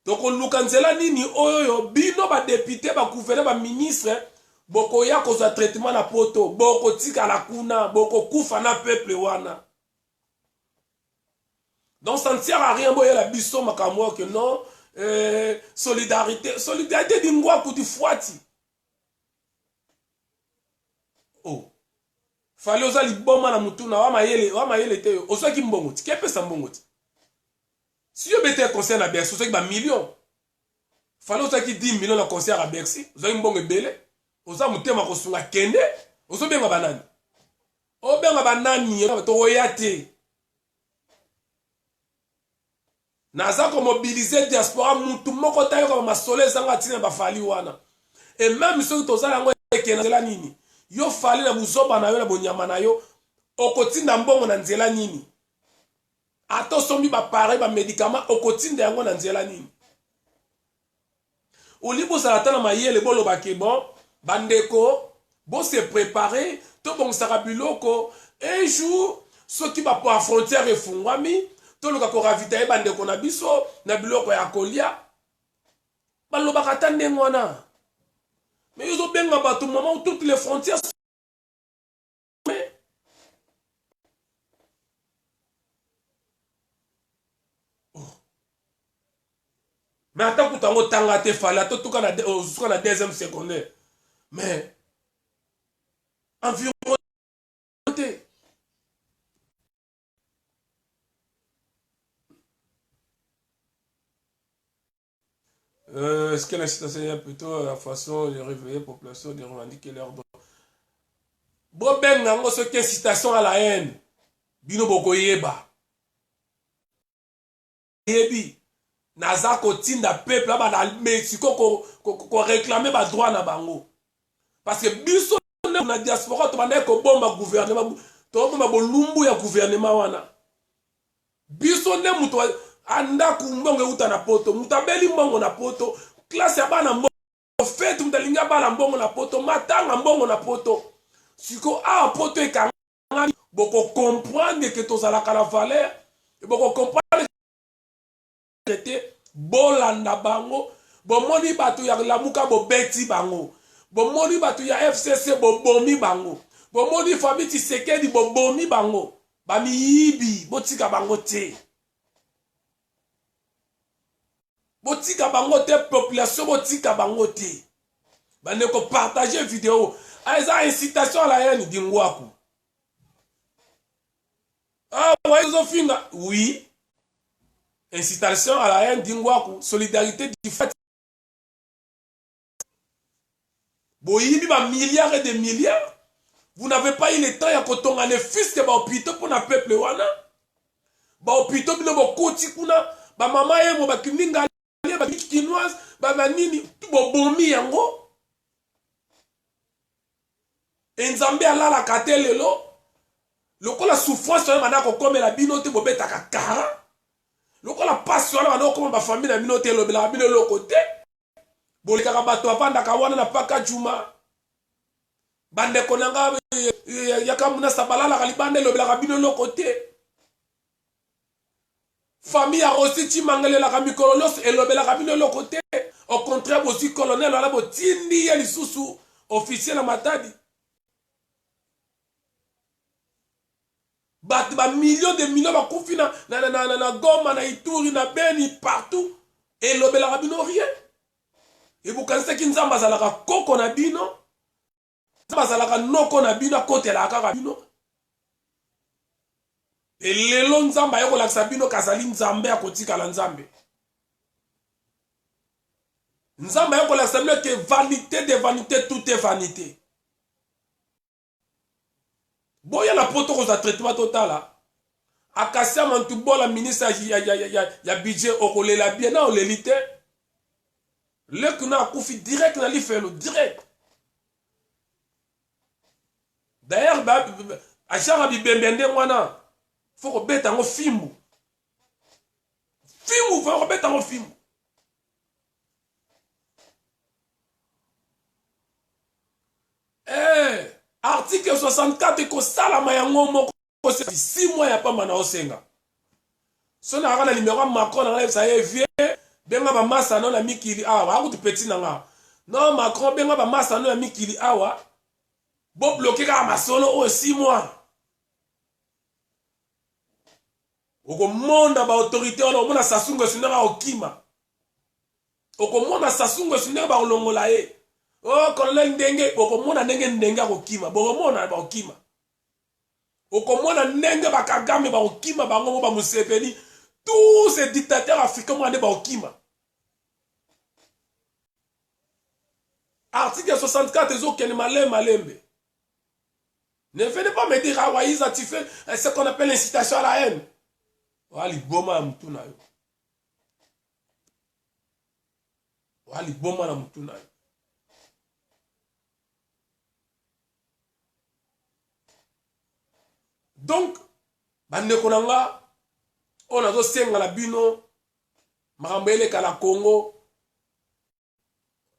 donc luka nzela nini oyo bino ba député ba gouverneur ba ministre boko ya kozwa traitement na poto boko tika la kuna boko kufa na peuple wana donc ça ne sert à rien boya la biso makamwa que non solidarité dingwa kuti fuati fallait oza liboma na mutuna wa mayele te osaki mbongo ti kepesa mbongo ti si yo bete concert na Bercy osaki ba million fallait osaki 10 millions na concert à Bercy osaki mbongo ebele oza mutema kosunga kende ozobenga banani obenga banani tokoya te naza ko mobiliser diaspora mutu moko tayo ko masole zanga tina ba fali wana et même soki tozala ngo ekena nzela nini yo fali na buzoba na yo na bonyama na yo okotinda mbongo na nzela nini ato sombi ba pare ba médicament okotinda yango na nzela nini olibo salata na mayele boloba ke bon bandeko bo se préparer to bon saka biloko un jour soki ba po frontière efungwami to luka ko ravitailler bandeko na biso na biloko ya kolia balobaka tande ngwana Mais ils ont bien abattu au moment où toutes les frontières sont... Mais attends que tu as tanga te fallait, tout cas la deuxième secondaire. Mais environ est-ce que l'incitation est plutôt la façon de réveiller la population, de revendiquer leur droit? Bon, ben, nango, ce qui est incitation à la haine. Bino boko yeba. Yebi. Naza ko tinda peuple là ba Mexico ko réclamer ba droit na bango. Parce que biso na diaspora to banda ko bomba gouvernement to bomba bolumbu ya gouvernement wana. Biso ne muto anda kumbongo uta na poto, mutabeli mbongo na poto, classe ya bana mbongo fait mutalinga bana mbongo na poto, matanga mbongo na poto. Siko a poto e kanga boko comprendre que tozalaka la valeur et boko comprendre que bolanda bango bomoni batu ya lamuka bobeti bango bomoni batu ya FCC bobomi bango bomoni famille Tshisekedi bobomi bango bamiyibi botika bango te population botika bango te bande ko partager vidéo eza incitation à la haine dingwaku. Ah ouais, ils ont fini. Oui. Incitation à la haine d'Ingwaku. Solidarité du fait. Boyibi ba milliards et des milliards. Vous n'avez pas eu le temps ya kotonga les fils que ba opito pour na peuple wana. Ba opito bino bo koti kuna. Ba mama ye mo ba kininga ba chinoise. Ba nini. Bo bomi yango. Enzambe ala la katelelo. Lokola souffrance wana bana ko komela bino te bobeta kakara. Lokola passion wana bana ko komela ba famille na bino te lobela bino lokote. Bolikaka bato avandaka wana na paka juma. Bande konanga yakamuna sabalala libande lobela bino lokote. Famille a aussi timangele la mikololos et lobela bino lokote. Au contraire aussi colonel wala bo tindi ya lisusu officiel na matadi. Ba millions de millions ba kufina na Goma na Ituri na Beni partout et lobela bino rien. Et vous connaissez qui nzamba zalaka koko na bino nzamba zalaka noko na bino kote la kaka bino et lelo nzamba yako la sabino kazali nzambe akotika la nzambe nzamba yako la sabino que vanité de vanité tout est vanité. Boya la poto ko za traitement total là akasia mantubo la ministre ya budget okolela bien na olelite le kuna akufi direct na lifelo direct. D'ailleurs achara bibembende mwana faut ko beta ngo fimbu faut ko beta ngo fimbu. Article 64 ko sala mayango moko 6 mois ya pamba na osenga. Sona akana numéro Macron na ça y vie benga ba masa na mikili awa akuti petit nanga. Non Macron benga ba masa na mikili awa. Bo bloquer ka masolo o 6 mois. Oko monda ba autorité ona omona sasungo sinanga okima. Oko mona sasungo sinanga ba olongola ye. Oh, colonel ndenge, okomona ndenge ndenge akokima, bokomona ba okima. Okomona ndenge bakagame ba okima bango ba Museveni, tous ces dictateurs africains mwande ba okima. Article 64 ezokene malembe. Ne venez pas me dire Awaïza tu fais ce qu'on appelle l'incitation à la haine. Wali boma mutuna yo. Wali boma na mutuna yo. Donc, bande konanga, on a senga la bino, marambele ka la Congo.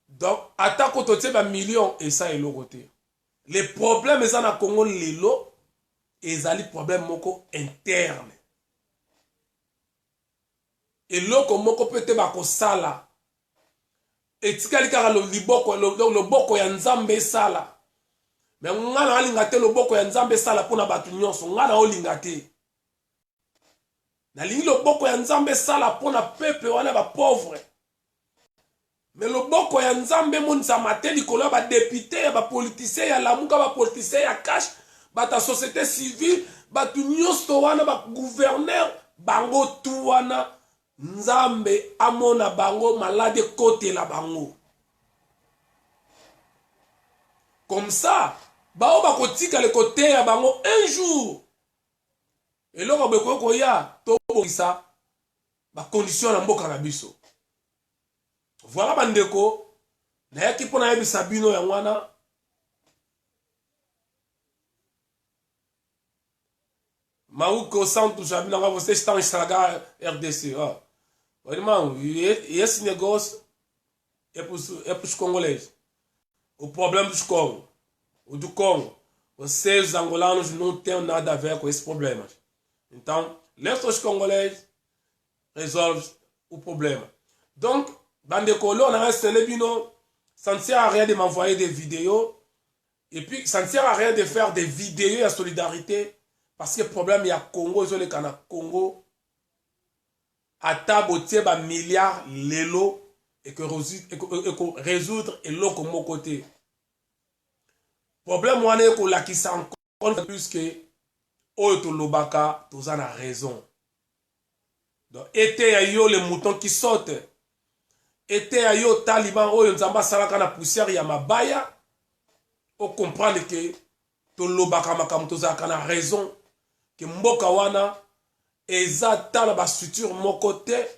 Donc, attaque autoté ba millions et ça est le côté. Les problèmes sont na Congo lelo, et ça les problèmes moko interne. Et loko moko peut te ba ko sala. etikali kaka loboko ya nzambe esala. Mais nga na alinga te loboko ya nzambe esala mpona bato nyonso, nga na olinga te. Nalingi loboko ya nzambe esala mpona peuple wana bapauvre. Mais loboko ya nzambe monisama te likolo ya badepute ya bapolitisien ya lamuka bapolitisien ya cash bata société civile bato nyonso wana bagouverneur bango tu wana nzambe amona bango malade kotela bango. Comme ça bao bakotika le côté ya bango un jour eloko beko koya to bokisa ba condition na mboka na biso. Voilà bandeko na yaki mpona yebisa bino ya wana Mauko Santo Jabina nga você está estragar RDC. Irmão, esse negócio é para os congolês. O problema dos Congo, o do Congo, vocês os angolanos não têm nada a ver com esses problemas. Então, laisse os congolais resolvent o problema. Donc, bandeko, là, on a resté le bino, ça ne sert à rien de m'envoyer des vidéos. Et puis, ça ne sert à rien de faire des vidéos à solidarité. Parce que le problème, il y a Congo, ils ont les canards Congo. À table, il y a un milliard l'élo et que résoudre et l'eau comme mon côté. Le problème, c'est que la qui s'en compte plus que Oyo Lobaka, tous en a raison. Donc, été à yo les moutons qui sautent. Été à yo taliban, Oyo Nzamba Salaka na poussière, il y a ma baya. On comprend que to Lobaka makam tous a raison. Que mboka wana eza tala ba structure moko te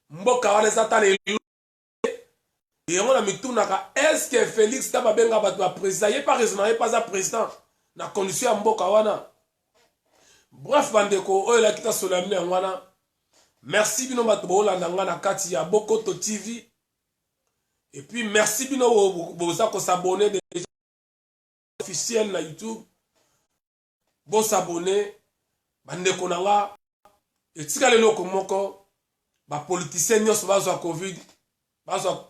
mboka wana eza tala yongo na mitunaka est-ce que Félix taba benga bato ba président ye pas raison ye pas président na condition ya mboka wana. Bref bandeko oyo la kita solamne wana merci bino bato bolanda nga na kati ya Bokoto TV et puis merci bino boza ko s'abonner déjà officiel na YouTube bo s'abonner bandeko nanga etika lelo komoko ba politicien nyos bazwa covid bazwa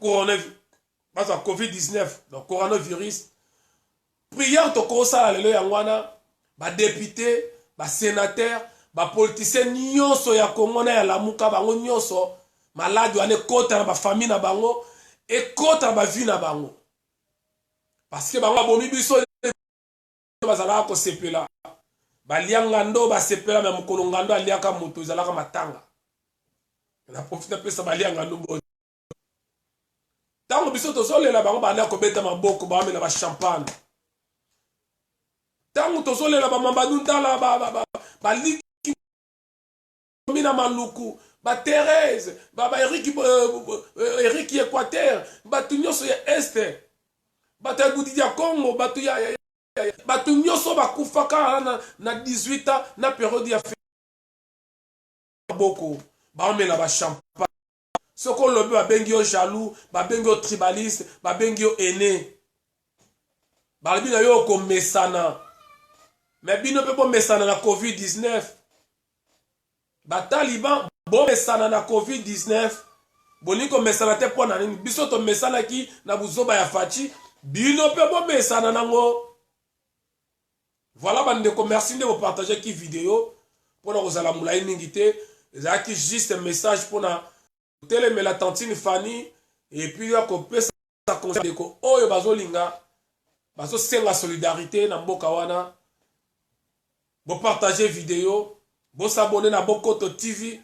covid-19 donc coronavirus prière to ko sala lelo yangwana ba député ba sénateur ba politicien nyonso ya Kongo na ya lamuka bango nyonso malade wane kota na ba famille na bango et kota na ba vie na bango parce que bango bomi biso bazala ko sepela balianga ndo basepela me mukolo ngando aliaka moto ezalaka matanga na profite pesa balianga ndo tango biso tozolela bango bana kobeta maboko bamela ba champagne tango tozolela ba mambadu ndala ba liki mina maluku ba Thérèse ba Eric Équateur ba tunyoso ya este ba tagudi ya Congo ba tu ya bato nyonso bakufaka na 18 ans na période ya boko baomela ba champagne soko lobi babengi yo jaloux babengi yo tribaliste babengi yo aîné balobi na yo komesana mais bino mpe bomesana na covid-19 bataliban bomesana na covid-19 bolingi komesana te mpo na nini biso tomesanaki na buzoba ya faci bino mpe bomesana nango. Voilà, bandeko, merci de vous partager qui vidéo pour nous allons moulay mingité. C'est qui juste un message pour na télémé la tantine Fanny et puis là qu'on peut ça conseiller que oh yo bazo linga bazo senga solidarité na mboka wana. Bon partager vidéo, bon s'abonner na Bokoto TV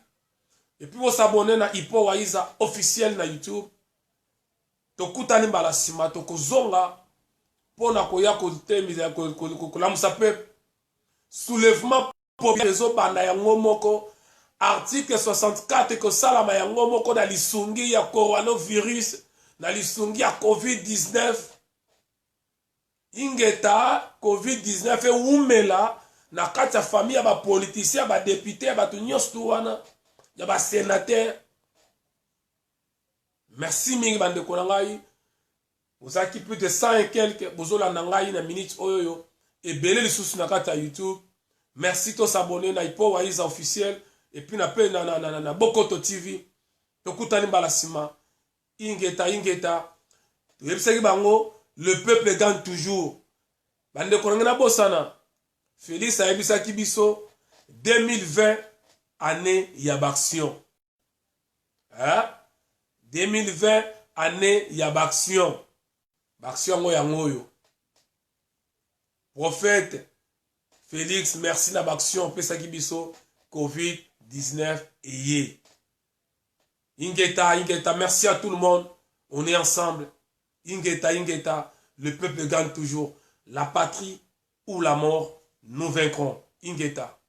et puis bon s'abonner na Ipo Waiza officiel na YouTube. To kutani mbala sima to kozonga pona koya kotemiza kolamusa peuple soulèvement pour réseau banda yango moko article 64 ko salama yango moko na lisungi ya coronavirus na lisungi ya covid-19 ingeta covid-19 umela na kati ya famille ya ba politicien ba député ba tunyosto wana ya ba sénateur. Merci mingi bandeko na ngai. Vous avez plus de 100 et quelques, vous avez na minute oyo et belé les sous na kata YouTube. Merci de s'abonner na Ipo Waiza officiel et puis na Bokoto TV. To kutani balasima. ingeta ingeta toyebisaki bango le peuple gagne toujours bandeko na ngai na bosana Félix ayebisaki biso 2020 année ya baction 2020 année ya baction yango oyo prophète Félix merci na baction pesaki biso COVID-19 eye ingeta merci à tout le monde on est ensemble ingeta le peuple gagne toujours la patrie ou la mort nous vaincrons ingeta